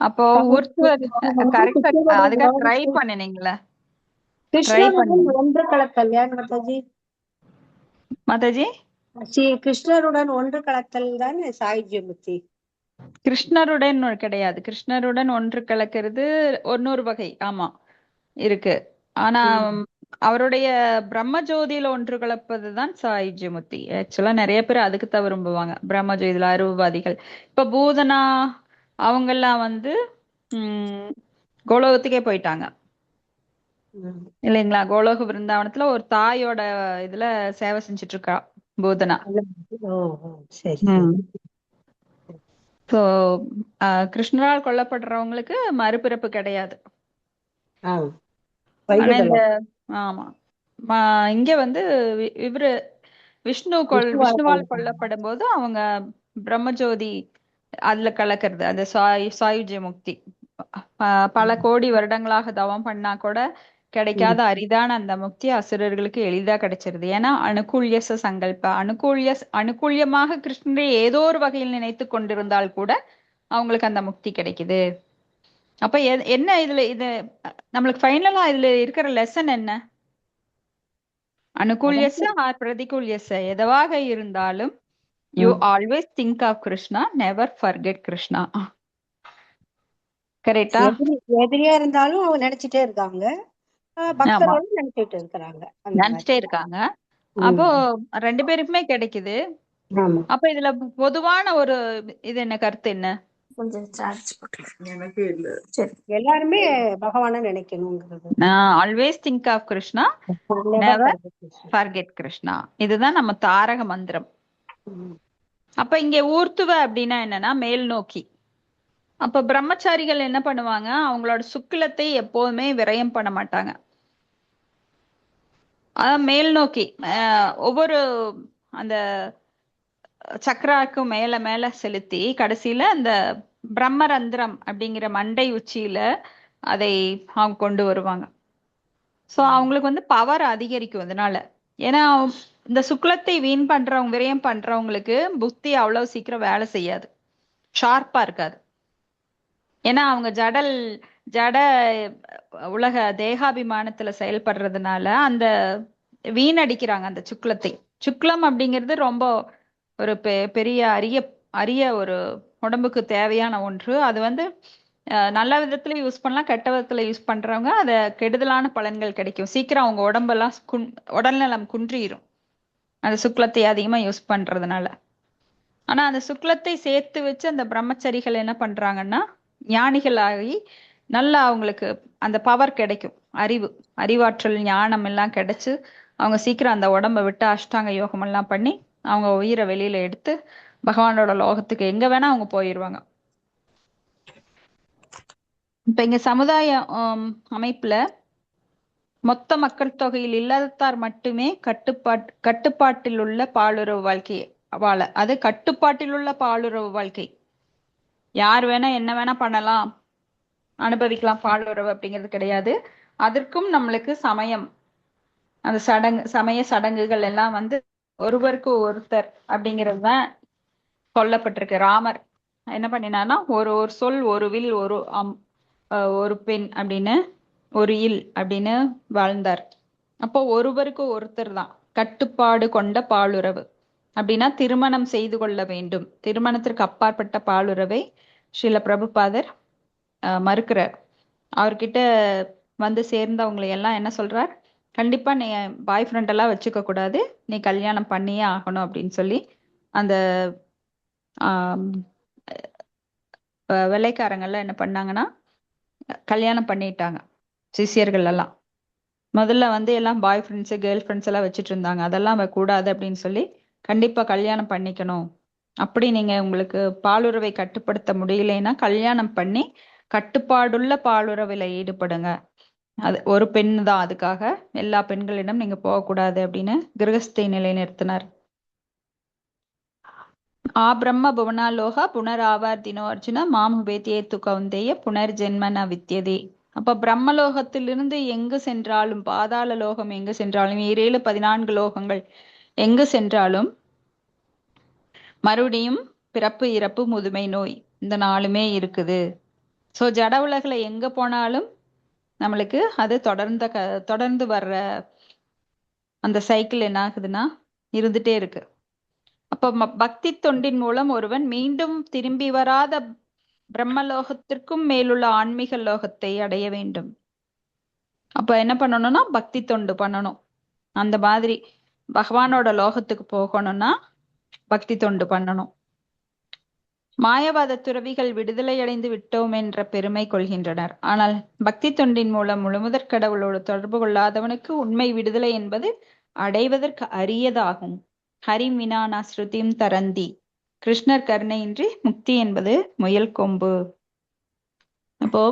அப்போ ஊர்த்துவ கரெக்டா அதுக்காக ட்ரை பண்ணினீங்களே. ட்ரை பண்ணி கிருஷ்ணருடன் ஒன்று கலத்தல் யார் மாதாஜி? மாதாஜி, கிருஷ்ணருடன் ஒன்று கலத்தல் தான் சாயுஜ்ய முக்தி. கிருஷ்ணருடன் கிடையாது. கிருஷ்ணருடன் ஒன்று கலக்கிறது இன்னொரு வகை. ஆமா, இருக்கு. ஆனா அவருடைய பிரம்ம ஜோதியில ஒன்று கலப்பதுதான் சாயுஜ்யமுக்தி. ஆக்சுவலா நிறைய பேர் அதுக்கு தான் விரும்புவாங்க, பிரம்ம ஜோதியில அருவவாதிகள். இப்ப பூதனா அவங்கெல்லாம் வந்து கோலோகத்துக்கே போயிட்டாங்க இல்லைங்களா? கோலோக பிருந்தாவனத்துல ஒரு தாயோட இதுல சேவை செஞ்சுட்டு இருக்கா பூதனா. சரி. ஸோ கிருஷ்ணரால் கொல்லப்படுறவங்களுக்கு மறுபிறப்பு கிடையாது. ஆனா இந்த ஆமா இங்க வந்து இவரு விஷ்ணுவால் கொல்லப்படும் போது அவங்க பிரம்மஜோதி அதுல கலக்கிறது, அந்த சாயுஜ்ய முக்தி. பல கோடி வருடங்களாக தவம் பண்ணா கூட கிடைக்காத அரிதான அந்த முக்தி அசுரர்களுக்கு எளிதா கிடைச்சிருது. ஏன்னா அனுகூல்யச சங்கல்ப அனுகூல்யமாக கிருஷ்ணரை ஏதோ ஒரு வகையில் நினைத்து கொண்டிருந்தால் கூட அவங்களுக்கு அந்த முக்தி கிடைக்குது. அப்ப என்ன இதுல இது நம்மளுக்கு ஃபைனலா இதுல இருக்கிற லெசன் என்ன? அனுகூல்யச ஆர் பிரதிகூல்யச எதுவாக இருந்தாலும் you always think of Krishna, never forget Krishna. கரெக்டா? எதிரியா இருந்தாலும் அவங்க நினைச்சிட்டே இருக்காங்க, பக்தரோட நினைச்சிட்டு இருக்கிறாங்க, நினைச்சிட்டே இருக்காங்க. அப்போ ரெண்டு பேருக்குமே கிடைக்குது. அப்ப இதுல பொதுவான ஒரு இது என்ன கருத்து என்ன? கொஞ்சம் சார்ஜ் எனக்கு இல்ல. சரி, எல்லாருமே பகவான நினைக்கணுங்கிறது. Always think of Krishna, never forget Krishna. இதுதான் நம்ம தாரக மந்திரம். அப்ப இங்க ஊர்த்துவ அப்படின்னா என்னன்னா மேல் நோக்கி. அப்ப பிரம்மச்சாரிகள் என்ன பண்ணுவாங்க? அவங்களோட சுக்கிலத்தை எப்போதுமே விரயம் பண்ண மாட்டாங்க. அதான் மேல் நோக்கி ஒவ்வொரு அந்த சக்கராக்கும் மேல மேல செலுத்தி கடைசியில அந்த பிரம்மரந்திரம் அப்படிங்கிற மண்டை உச்சியில அதை அவங்க கொண்டு வருவாங்க. சோ அவங்களுக்கு வந்து பவர் அதிகரிக்கும் அதனால. ஏன்னா இந்த சுக்லத்தை வீண் பண்றவங்க விரயம் பண்றவங்களுக்கு புத்தி அவ்வளவு சீக்கிரம் வேலை செய்யாது, ஷார்ப்பா இருக்காது. ஏன்னா அவங்க ஜட உலக தேகாபிமானத்துல செயல்படுறதுனால அந்த வீணடிக்கிறாங்க அந்த சுக்லத்தை. சுக்லம் அப்படிங்கிறது ரொம்ப ஒரு பெரிய அரிய அரிய ஒரு உடம்புக்கு தேவையான ஒன்று. அது வந்து நல்ல விதத்துல யூஸ் பண்ணலாம், கெட்ட விதத்துல யூஸ் பண்றவங்க அத கெடுதலான பலன்கள் கிடைக்கும். சீக்கிரம் அவங்க உடம்பெல்லாம் உடல்நலம் குன்றிரும் அந்த சுக்லத்தை அதிகமா யூஸ் பண்றதுனால. ஆனா அந்த சுக்லத்தை சேர்த்து வச்சு அந்த பிரம்மச்சரிகள் என்ன பண்றாங்கன்னா ஞானிகளாகி நல்லா அவங்களுக்கு அந்த பவர் கிடைக்கும், அறிவாற்றல் ஞானம் எல்லாம் கிடைச்சு அவங்க சீக்கிரம் அந்த உடம்ப விட்டு அஷ்டாங்க யோகம் எல்லாம் பண்ணி அவங்க உயிரை வெளியில எடுத்து பகவானோட லோகத்துக்கு எங்க வேணா அவங்க போயிடுவாங்க. இப்ப இங்க சமுதாய அமைப்புல மொத்த மக்கள் தொகையில் இல்லாதத்தார் மட்டுமே கட்டுப்பாட்டில் உள்ள பாலுறவு வாழ்க்கையை வாழ. அது கட்டுப்பாட்டில் உள்ள பாலுறவு வாழ்க்கை. யார் வேணா என்ன வேணா பண்ணலாம், அனுபவிக்கலாம், பாலுறவு அப்படிங்கிறது கிடையாது. அதற்கும் நம்மளுக்கு அந்த சமய சடங்குகள் எல்லாம் வந்து ஒருவருக்கு ஒருத்தர் அப்படிங்கிறது தான் சொல்லப்பட்டிருக்கு. ராமர் என்ன பண்ணினார்னா ஒரு சொல், ஒரு வில், ஒரு பெண் அப்படின்னு, ஒரு இல் அப்படின்னு வாழ்ந்தார். அப்போ ஒருவருக்கு ஒருத்தர் தான் கட்டுப்பாடு கொண்ட பாலுறவு. அப்படின்னா திருமணம் செய்து கொள்ள வேண்டும். திருமணத்திற்கு அப்பாற்பட்ட பாலுறவை ஸ்ரீல பிரபுபாதர் மறுக்கிறார். அவர்கிட்ட வந்து சேர்ந்தவங்களை எல்லாம் என்ன சொல்றார்? கண்டிப்பா நீ பாய் ஃப்ரெண்ட் எல்லாம் வச்சுக்க கூடாது, நீ கல்யாணம் பண்ணியே ஆகணும் அப்படின்னு சொல்லி அந்த ஆம், வெள்ளைக்காரங்கெல்லாம் என்ன பண்ணாங்கன்னா கல்யாணம் பண்ணிட்டாங்க சிஷ்யர்கள் எல்லாம். முதல்ல வந்து எல்லாம் பாய் ஃப்ரெண்ட்ஸ் கேர்ள் ஃப்ரெண்ட்ஸ் எல்லாம் வச்சுட்டு இருந்தாங்க. அதெல்லாம் கூடாது அப்படின்னு சொல்லி கண்டிப்பா கல்யாணம் பண்ணிக்கணும். அப்படி நீங்க உங்களுக்கு பாலுறவை கட்டுப்படுத்த முடியலைன்னா கல்யாணம் பண்ணி கட்டுப்பாடுள்ள பாலுறவில ஈடுபடுங்க. அது ஒரு பெண் தான், அதுக்காக எல்லா பெண்களிடம் நீங்க போகக்கூடாது அப்படின்னு கிரகஸ்தை நிலைநிறுத்தினார். ஆ பிரம்ம புவனாலோக புனராவர்த்தினோ அர்ஜுன மாமுபேத்தியேத்து கௌந்தேய புனர்ஜென்ம ந வித்யதே. அப்ப பிரம்மலோகத்திலிருந்து எங்கு சென்றாலும், பாதாள லோகம் எங்கு சென்றாலும், 14 லோகங்கள் எங்கு சென்றாலும் மறுபடியும் பிறப்பு இறப்பு முதுமை நோய் இந்த நாளுமே இருக்குது. சோ ஜட உலகுல எங்க போனாலும் நம்மளுக்கு அது தொடர்ந்து வர்ற அந்த சைக்கிள் என்ன ஆகுதுன்னா இருந்துட்டே இருக்கு. அப்ப பக்தி தொண்டின் மூலம் ஒருவன் மீண்டும் திரும்பி வராத பிரம்மலோகத்திற்கும் மேலுள்ள ஆன்மீக லோகத்தை அடைய வேண்டும். அப்ப என்ன பண்ணணும்னா பக்தி தொண்டு பண்ணணும். அந்த மாதிரி பகவானோட லோகத்துக்கு போகணும்னா பக்தி தொண்டு பண்ணணும். மாயவாத துறவிகள் விடுதலை அடைந்து விட்டோம் என்ற பெருமை கொள்கின்றனர். ஆனால் பக்தி தொண்டின் மூலம் முழுமுதற் கடவுளோடு தொடர்பு கொள்ளாதவனுக்கு உண்மை விடுதலை என்பது அடைவதற்கு அரியதாகும். ஹரிம் வினானா ஸ்ருதிம் தரந்தி. கிருஷ்ணர் கருணையின்றி முக்தி என்பது முயல் கொம்பு. அப்போ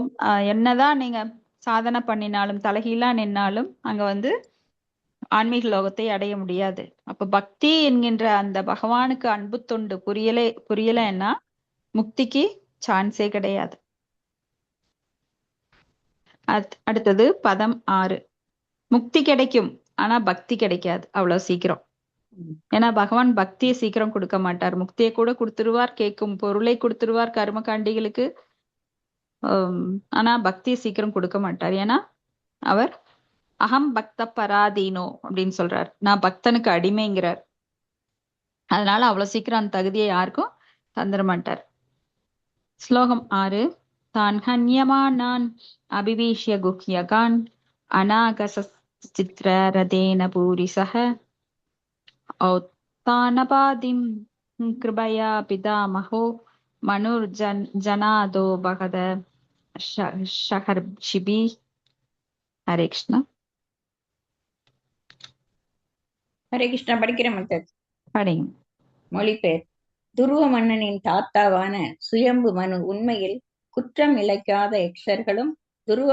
என்னதான் நீங்க சாதனை பண்ணினாலும் தலைகீழா நின்னாலும் அங்க வந்து ஆன்மீக லோகத்தை அடைய முடியாது. அப்ப பக்தி என்கின்ற அந்த பகவானுக்கு அன்பு தொண்டு புரியலைன்னா முக்திக்கு சான்ஸே கிடையாது. அடுத்தது பதம் 6. முக்தி கிடைக்கும், ஆனா பக்தி கிடைக்காது அவ்வளவு சீக்கிரம். ஏன்னா பகவான் பக்தியை சீக்கிரம் கொடுக்க மாட்டார். முக்தியை கூட கொடுத்துருவார், கேட்கும் பொருளை கொடுத்துருவார் கர்மகாண்டிகளுக்கு. ஆனா பக்தியை சீக்கிரம் கொடுக்க மாட்டார். ஏன்னா அவர் அகம் பக்த பராதீனோ அப்படின்னு சொல்றார். நான் பக்தனுக்கு அடிமைங்கிறார். அதனால அவ்வளவு சீக்கிரம் அந்த தகுதியை யாருக்கும் தந்துட மாட்டார். ஸ்லோகம் 6. தான் ஹன்யமானான் அபிவீஷ்ய குஹ்யகான் அநாகசித்ரரதேன பூரிசஹ ஔத்தானபாதிம் கிருபயா பிதாமஹோ மனுர்ஜனாதோ பகத ஷஹர்ஷிபி. ஹரே கிருஷ்ணா. ஹரே கிருஷ்ணா. படிக்கிறேன் மத்தது. படிங்க. மொழிபெயர். துருவ மன்னனின் தாத்தாவான சுயம்பு மனு உண்மையில் குற்றம் இழைக்காத யக்ஷர்களும் துருவ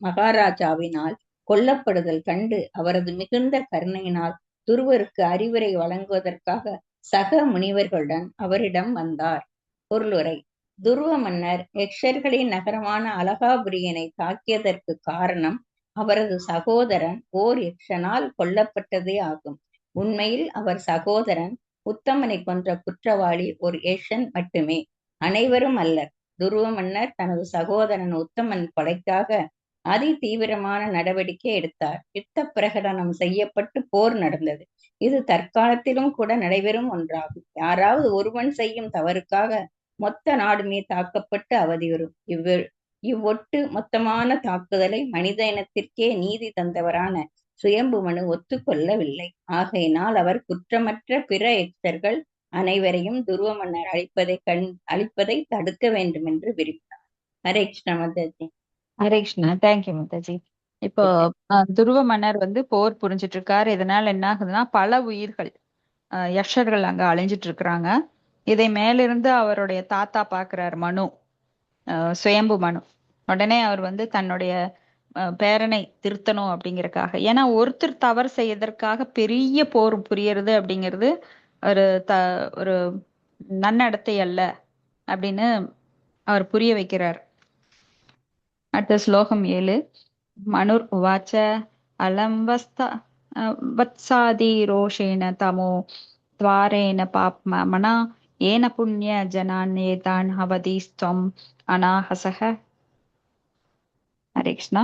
மகாராஜாவினால் கொல்லப்படுதல் கண்டு அவரது மிகுந்த கருணையினால் துருவருக்கு அறிவுரை வழங்குவதற்காக சக முனிவர்களுடன் அவரிடம் வந்தார். பொருளுரை. துருவ மன்னர் யக்ஷர்களின் நகரமான அலகாபுரியனை தாக்கியதற்கு காரணம் அவரது சகோதரன் ஓர் யக்ஷனால் கொல்லப்பட்டதே ஆகும். உண்மையில் அவர் சகோதரன் உத்தமனை கொன்ற குற்றவாளி ஒரு யக்ஷன் மட்டுமே, அனைவரும் அல்லர். துருவ மன்னர் தனது சகோதரன் உத்தமன் கொலைக்காக அதி தீவிரமான நடவடிக்கை எடுத்தார். யுத்த பிரகடனம் செய்யப்பட்டு போர் நடந்தது. இது தற்காலத்திலும் கூட நடைபெறும் ஒன்றாகும். யாராவது ஒருவன் செய்யும் தவறுக்காக மொத்த நாடுமே தாக்கப்பட்டு அவதியுறும். இவ்வொட்டு மொத்தமான தாக்குதலை மனித இனத்திற்கே நீதி தந்தவரான சுயம்பு மனு ஒத்துக்கொள்ளவில்லை. ஆகையினால் அவர் குற்றமற்ற பிற யக்ஷர்கள் அனைவரையும் துருவ மன்னர் அழிப்பதை தடுக்க வேண்டும் என்று விரும்பினார். ஹரே கிருஷ்ணா மாதாஜி. ஹரே கிருஷ்ணா. தேங்க்யூ மாதாஜி. இப்போ துருவ மன்னர் வந்து போர் புரிஞ்சிட்டு இருக்காரு. இதனால என்ன ஆகுதுன்னா பல உயிர்கள் யக்ஷர்கள் அங்க அழிஞ்சிட்டு இருக்கிறாங்க. இதை மேலிருந்து அவருடைய தாத்தா பாக்குறார், மனு, சுயம்பு மனு. உடனே அவர் வந்து தன்னுடைய பேரனை திருத்தணும் அப்படிங்கறக்காக, ஏன்னா ஒருத்தர் தவறு செய்யறதற்காக பெரிய போர் புரியறது அப்படிங்கிறது ஒரு நன்னடத்தை அல்ல அப்படின்னு அவர் புரிய வைக்கிறார். அடுத்த ஸ்லோகம் 7. மனுர் உவாச்ச அலம் வத்சாதி ரோஷேன தமோ துவாரேன பாப்மனா ஏன புண்ணிய ஜனான் ஏதான் அவதீஸ்துவம் அநாஹசஹ. ஹரே கிருஷ்ணா.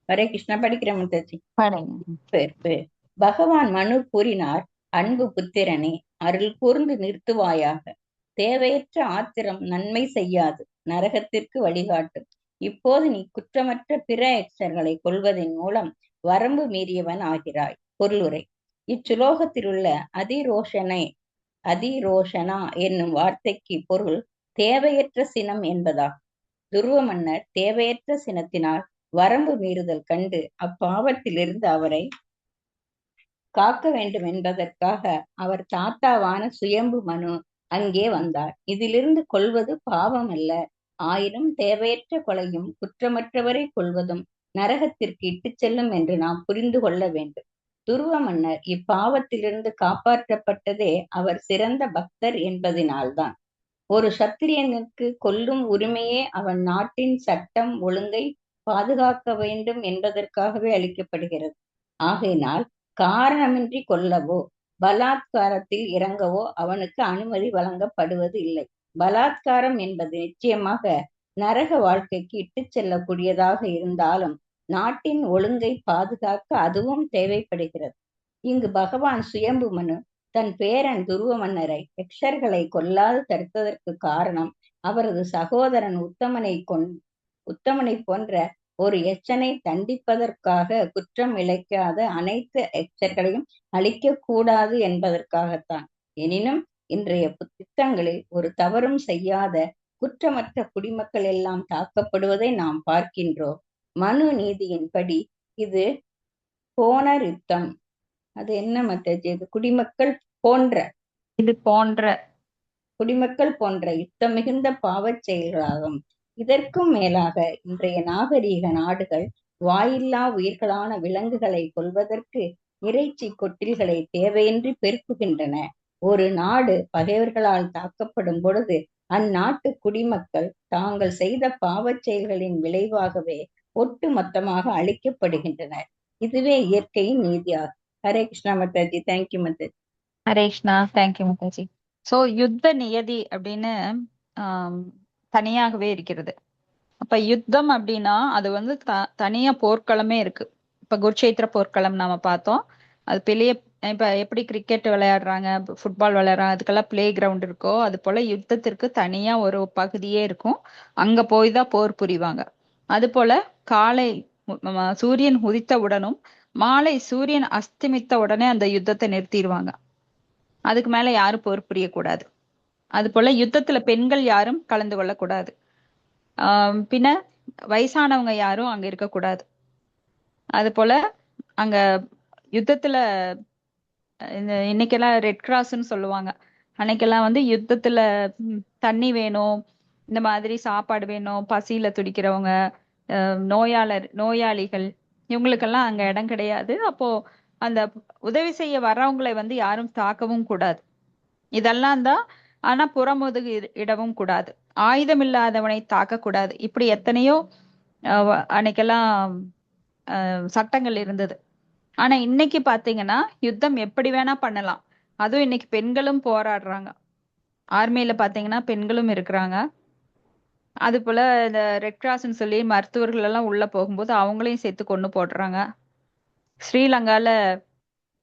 ஹரே கிருஷ்ணா. படிக்கிறேன் மாதாஜி. படிங்க. பகவான் மனு கூறினார், அன்பு புத்திரனே, அருள் கூர்ந்து நிறுத்துவாயாக. தேவையற்ற ஆத்திரம் நன்மை செய்யாது, நரகத்திற்கு வழிகாட்டும். இப்போது நீ குற்றமற்ற பிற யக்ஷர்களை கொள்வதன் மூலம் வரம்பு மீறியவன் ஆகிறாய். பொருளுரை. இச்சுலோகத்தில் உள்ள அதிரோஷனை அதிரோஷனா என்னும் வார்த்தைக்கு பொருள் தேவையற்ற சினம் என்பதாகும். துருவ மன்னர் தேவையற்ற சினத்தினால் வரம்பு மீறுதல் கண்டு அப்பாவத்திலிருந்து அவரை காக்க வேண்டும் என்பதற்காக அவர் தாத்தாவான சுயம்பு மனு அங்கே வந்தார். இதிலிருந்து கொல்வது பாவம் அல்ல, ஆயினும் தேவையற்ற கொலையும் குற்றமற்றவரை கொல்வதும் நரகத்திற்கு இட்டுச் செல்லும் என்று நாம் புரிந்து கொள்ள வேண்டும். துருவ மன்னர் இப்பாவத்திலிருந்து காப்பாற்றப்பட்டதே அவர் சிறந்த பக்தர் என்பதினால்தான். ஒரு சத்திரியனுக்கு கொல்லும் உரிமையே அவன் நாட்டின் சட்டம் ஒழுங்கை பாதுகாக்க வேண்டும் என்பதற்காகவே அளிக்கப்படுகிறது. ஆகையினால் காரணமின்றி கொல்லவோ பலாத்காரத்தில் இறங்கவோ அவனுக்கு அனுமதி வழங்கப்படுவது இல்லை. பலாத்காரம் என்பது நிச்சயமாக நரக வாழ்க்கைக்கு இட்டுச் செல்லக்கூடியதாக இருந்தாலும் நாட்டின் ஒழுங்கை பாதுகாக்க அதுவும் தேவைப்படுகிறது. இங்கு பகவான் சுயம்பு மனு தன் பேரன் துருவ மன்னரை யக்ஷர்களை கொல்லாது தடுத்ததற்கு காரணம் அவரது சகோதரன் உத்தமனை போன்ற ஒரு எச்சனை தண்டிப்பதற்காக குற்றம் இழைக்காத அனைத்து யக்ஷர்களையும் அழிக்கக்கூடாது என்பதற்காகத்தான். எனினும் இன்றைய திட்டங்களில் ஒரு தவறும் செய்யாத குற்றமற்ற குடிமக்கள் எல்லாம் தாக்கப்படுவதை நாம் பார்க்கின்றோம். மனு நீதியின்படி இது போனர் யுத்தம். அது என்ன மத்தஜி? இது குடிமக்கள் போன்ற யுத்தம் மிகுந்த பாவச் செயல்களாகும். இதற்கும் மேலாக இன்றைய நாகரீக நாடுகள் வாயில்லா உயிர்களான விலங்குகளை கொல்வதற்கு இறைச்சி கொட்டில்களை தேவையின்றி பெருக்குகின்றன. ஒரு நாடு பகைவர்களால் தாக்கப்படும் பொழுது அந்நாட்டு குடிமக்கள் தாங்கள் செய்த பாவச் செயல்களின் விளைவாகவே ஒட்டு மொத்தமாக அழிக்கப்படுகின்றனர். இதுவே இயற்கையின் நீதியாகும். Hare Krishna mataji. Thank you mataji. Hare Krishna. Thank you mataji. So யுத்த நியதி அப்படின்னு தனியாகவே இருக்கிறது. அப்ப யுத்தம் அப்படின்னா அது வந்து தனியா போர்க்களமே இருக்கு. இப்ப குருட்சேத்திர போர்க்களம் நாம பார்த்தோம். அது பெரிய இப்ப எப்படி கிரிக்கெட் விளையாடுறாங்க, ஃபுட்பால் விளையாடுறாங்க, அதுக்கெல்லாம் பிளே கிரவுண்ட் இருக்கோ அது போல யுத்தத்திற்கு தனியா ஒரு பகுதியே இருக்கும். அங்க போய் தான் போர் புரிவாங்க. அது போல காலை சூரியன் உதித்தவுடனும் மாலை சூரியன் அஸ்தமித்த உடனே அந்த யுத்தத்தை நிறுத்திடுவாங்க. அதுக்கு மேல யாரும் போர் புரியக்கூடாது. அது போல யுத்தத்துல பெண்கள் யாரும் கலந்து கொள்ளக்கூடாது. பின்ன வயசானவங்க யாரும் அங்க இருக்கக்கூடாது. அது போல அங்க யுத்தத்துல இன்னைக்கெல்லாம் ரெட் கிராஸ்ன்னு சொல்லுவாங்க. அன்னைக்கெல்லாம் வந்து யுத்தத்துல தண்ணி வேணும், இந்த மாதிரி சாப்பாடு வேணும், பசியில துடிக்கிறவங்க, நோயாளிகள், இவங்களுக்கெல்லாம் அங்க இடம் கிடையாது. அப்போ அந்த உதவி செய்ய வர்றவங்களை வந்து யாரும் தாக்கவும் கூடாது. இதெல்லாம் தான். ஆனா புறமுதுகு இடவும் கூடாது, ஆயுதம் இல்லாதவனை தாக்க கூடாது. இப்படி எத்தனையோ அன்னைக்கெல்லாம் சட்டங்கள் இருந்தது. ஆனா இன்னைக்கு பாத்தீங்கன்னா யுத்தம் எப்படி வேணா பண்ணலாம். அதுவும் இன்னைக்கு பெண்களும் போராடுறாங்க. ஆர்மியில பாத்தீங்கன்னா பெண்களும் இருக்கிறாங்க. அது போல இந்த ரெட் கிராஸ்ன்னு சொல்லி மருத்துவர்கள் எல்லாம் உள்ள போகும்போது அவங்களையும் சேர்த்து கொண்டு போடுறாங்க. ஸ்ரீலங்கால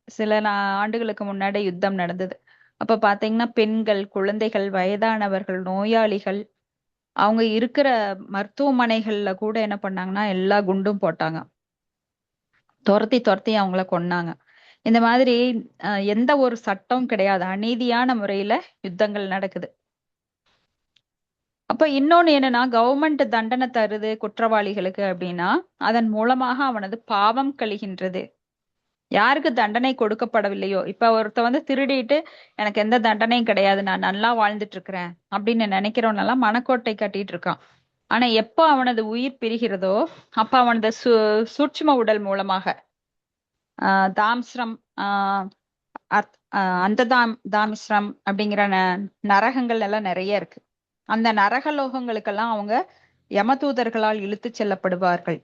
சில ஆண்டுகளுக்கு முன்னாடி யுத்தம் நடந்தது. அப்ப பாத்தீங்கன்னா பெண்கள், குழந்தைகள், வயதானவர்கள், நோயாளிகள், அவங்க இருக்கிற மருத்துவமனைகள்ல கூட என்ன பண்ணாங்கன்னா எல்லா குண்டும் போட்டாங்க. துரத்தி அவங்கள கொன்னாங்க. இந்த மாதிரி எந்த ஒரு சட்டம் கிடையாது. அநீதியான முறையில யுத்தங்கள் நடக்குது. அப்ப இன்னொன்னு என்னன்னா, கவர்மெண்ட் தண்டனை தருது குற்றவாளிகளுக்கு அப்படின்னா அதன் மூலமாக அவனது பாவம் கழிகின்றது. யாருக்கு தண்டனை கொடுக்கப்படவில்லையோ, இப்ப ஒருத்த வந்து திருடிட்டு எனக்கு எந்த தண்டனையும் கிடையாது, நான் நல்லா வாழ்ந்துட்டு இருக்கிறேன் அப்படின்னு நினைக்கிறவனெல்லாம் மனக்கோட்டை கட்டிட்டு இருக்கான். ஆனா எப்ப அவனது உயிர் பிரிகிறதோ அப்ப அவனது சூட்சும உடல் மூலமாக தாம்ஸ்ரம், அந்த தாமிஸ்ரம் அப்படிங்கிற நரகங்கள் எல்லாம் நிறைய இருக்கு. அந்த நரகலோகங்களுக்கெல்லாம் அவங்க யமதூதர்களால் இழுத்து செல்லப்படுவார்கள்.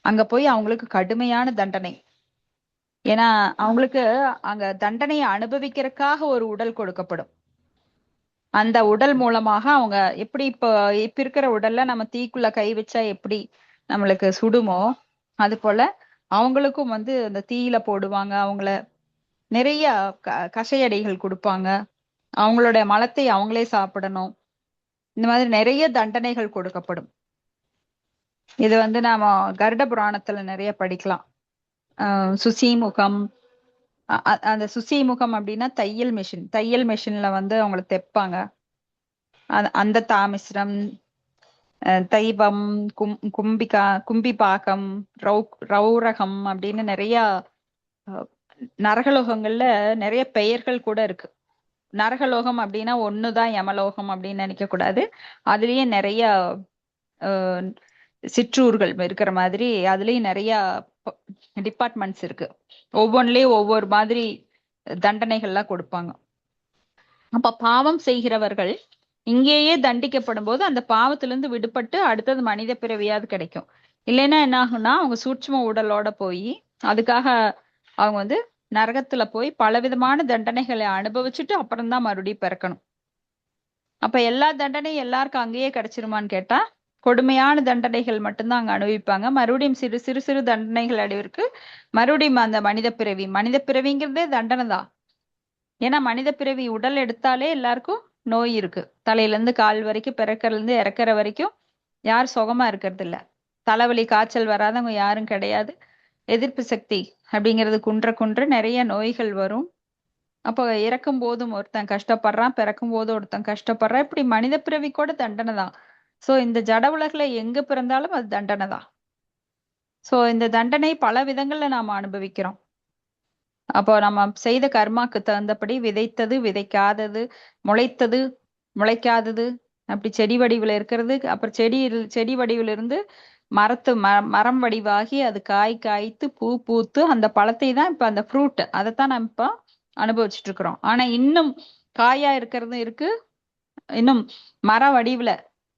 அங்க போய் அவங்களுக்கு கடுமையான தண்டனை. ஏன்னா அவங்களுக்கு அங்க தண்டனையை அனுபவிக்கிறதுக்காக ஒரு உடல் கொடுக்கப்படும். அந்த உடல் மூலமாக அவங்க எப்படி இப்ப இருக்கிற உடல்ல நம்ம தீக்குள்ள கை வச்சா எப்படி நம்மளுக்கு சுடுமோ அது போல அவங்களுக்கும் வந்து அந்த தீயில போடுவாங்க. அவங்கள நிறைய கஷையடிகள் கொடுப்பாங்க. அவங்களுடைய மலத்தை அவங்களே சாப்பிடணும். இந்த மாதிரி நிறைய தண்டனைகள் கொடுக்கப்படும். இது வந்து நாம கருட புராணத்துல நிறைய படிக்கலாம். சுசீமுகம், அந்த சுசி முகம் அப்படின்னா தையல் மிஷின்ல வந்து அவங்கள தைப்பாங்க. அந்த தாமிஸ்ரம், தைவம், கும்பிபாகம், ரௌரகம் அப்படின்னு நிறைய நரகலோகங்கள்ல நிறைய பெயர்கள் கூட இருக்கு. நரகலோகம் அப்படின்னா ஒண்ணுதான் யமலோகம் அப்படின்னு நினைக்க கூடாது. அதுலயே நிறைய சிற்றூர்கள் இருக்கிற மாதிரி அதுலயும் நிறைய டிபார்ட்மெண்ட்ஸ் இருக்கு. ஒவ்வொன்றுலயும் ஒவ்வொரு மாதிரி தண்டனைகள்லாம் கொடுப்பாங்க. அப்ப பாவம் செய்கிறவர்கள் இங்கேயே தண்டிக்கப்படும் போது அந்த பாவத்திலிருந்து விடுபட்டு அடுத்தது மனித பிறவியாவது கிடைக்கும். இல்லைன்னா என்ன ஆகும்னா அவங்க சூட்சும உடலோட போய் அதுக்காக அவங்க வந்து நரகத்துல போய் பலவிதமான தண்டனைகளை அனுபவிச்சுட்டு அப்புறம்தான் மறுபடியும் பிறக்கணும். அப்ப எல்லா தண்டனையும் எல்லாருக்கும் அங்கேயே கிடைச்சிருமான்னு கேட்டா கொடுமையான தண்டனைகள் மட்டும்தான் அங்க அனுபவிப்பாங்க. மறுபடியும் சிறு சிறு சிறு தண்டனைகள் அடைவிற்கு மறுபடியும் அந்த மனித பிறவிங்கிறதே தண்டனை தான். ஏன்னா மனித பிறவி உடல் எடுத்தாலே எல்லாருக்கும் நோய் இருக்கு. தலையில இருந்து கால் வரைக்கும், பிறக்கறதுல இருந்து இறக்குற வரைக்கும் யாரும் சுகமா இருக்கிறது இல்ல. தலைவலி காய்ச்சல் வராதவங்க யாரும் கிடையாது. எதிர்ப்பு சக்தி அப்படிங்கிறது குன்ற நிறைய நோய்கள் வரும். அப்போ இறக்கும் போதும் ஒருத்தன் கஷ்டப்படுறான், பிறக்கும் போது ஒருத்தன் கஷ்டப்படுறான். இப்படி மனித பிறவி கூட தண்டனை தான். சோ இந்த ஜட உலகுல எங்க பிறந்தாலும் அது தண்டனை தான். சோ இந்த தண்டனை பல விதங்கள்ல நாம அனுபவிக்கிறோம். அப்போ நம்ம செய்த கர்மாக்கு தகுந்தபடி விதைத்தது, விதைக்காதது, முளைத்தது, முளைக்காதது, அப்படி செடி வடிவுல இருக்கிறது. அப்புறம் செடி வடிவுல இருந்து மரம் வடிவாகி அது காய் காய்த்து பூ பூத்து அந்த பழத்தை தான் இப்ப அந்த ஃப்ரூட் அதைத்தான் நம்ம இப்ப அனுபவிச்சுட்டு இருக்கிறோம். ஆனா இன்னும் காயா இருக்கிறது இருக்கு, இன்னும் மர வடிவுல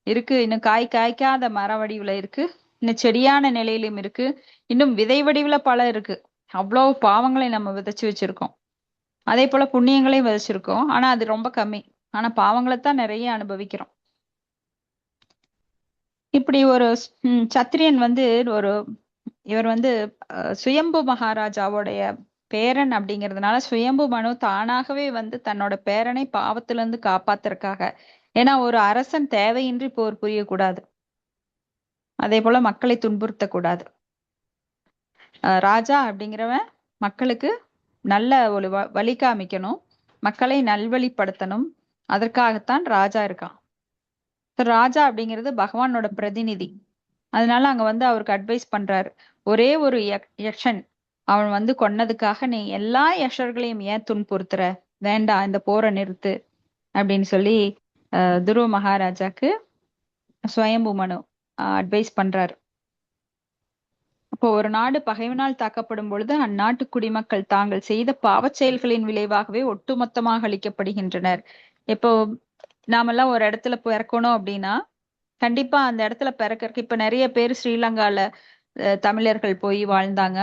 இருக்கு, இன்னும் காய்க்காத மர வடிவுல இருக்கு, இன்னும் செடியான நிலையிலும் இருக்கு, இன்னும் விதை வடிவுல பழம் இருக்கு. அவ்வளவு பாவங்களை நம்ம விதைச்சு வச்சிருக்கோம். அதே போல புண்ணியங்களையும் விதைச்சிருக்கோம். ஆனா அது ரொம்ப கம்மி. ஆனா பாவங்களைத்தான் நிறைய அனுபவிக்கிறோம். இப்படி ஒரு சத்திரியன் வந்து இவர் வந்து சுயம்பு மகாராஜாவுடைய பேரன் அப்படிங்கிறதுனால சுயம்பு மனு தானாகவே வந்து தன்னோட பேரனை பாவத்திலிருந்து காப்பாத்துறதுக்காக, ஏன்னா ஒரு அரசன் தேவையின்றி போர் புரியக்கூடாது, அதே போல மக்களை துன்புறுத்தக்கூடாது. ராஜா அப்படிங்கிறவன் மக்களுக்கு நல்ல ஒரு வழி காமிக்கணும், மக்களை நல்வழிப்படுத்தணும். அதற்காகத்தான் ராஜா இருக்கான். ராஜா அப்படிங்கிறது பகவானோட பிரதிநிதி. அதனால அங்க வந்து அவருக்கு அட்வைஸ் பண்றாரு. ஒரே ஒரு யக்ஷன் அவன் வந்து கொன்னதுக்காக நீ எல்லா யக்ஷர்களையும் ஏன் துன்புறுத்துற, வேண்டாம் இந்த போரை நிறுத்து அப்படின்னு சொல்லி துருவ மகாராஜாக்கு சுயம்பு மனு அட்வைஸ் பண்றாரு. அப்போ ஒரு நாடு பகைவனால் தாக்கப்படும் பொழுது அந்நாட்டு குடிமக்கள் தாங்கள் செய்த பாவச் செயல்களின் விளைவாகவே ஒட்டுமொத்தமாக அழிக்கப்படுகின்றனர். இப்போ நாமெல்லாம் ஒரு இடத்துல பிறக்கணும் அப்படின்னா கண்டிப்பா அந்த இடத்துல பிறக்கறதுக்கு இப்ப நிறைய பேர் ஸ்ரீலங்கால தமிழர்கள் போய் வாழ்ந்தாங்க.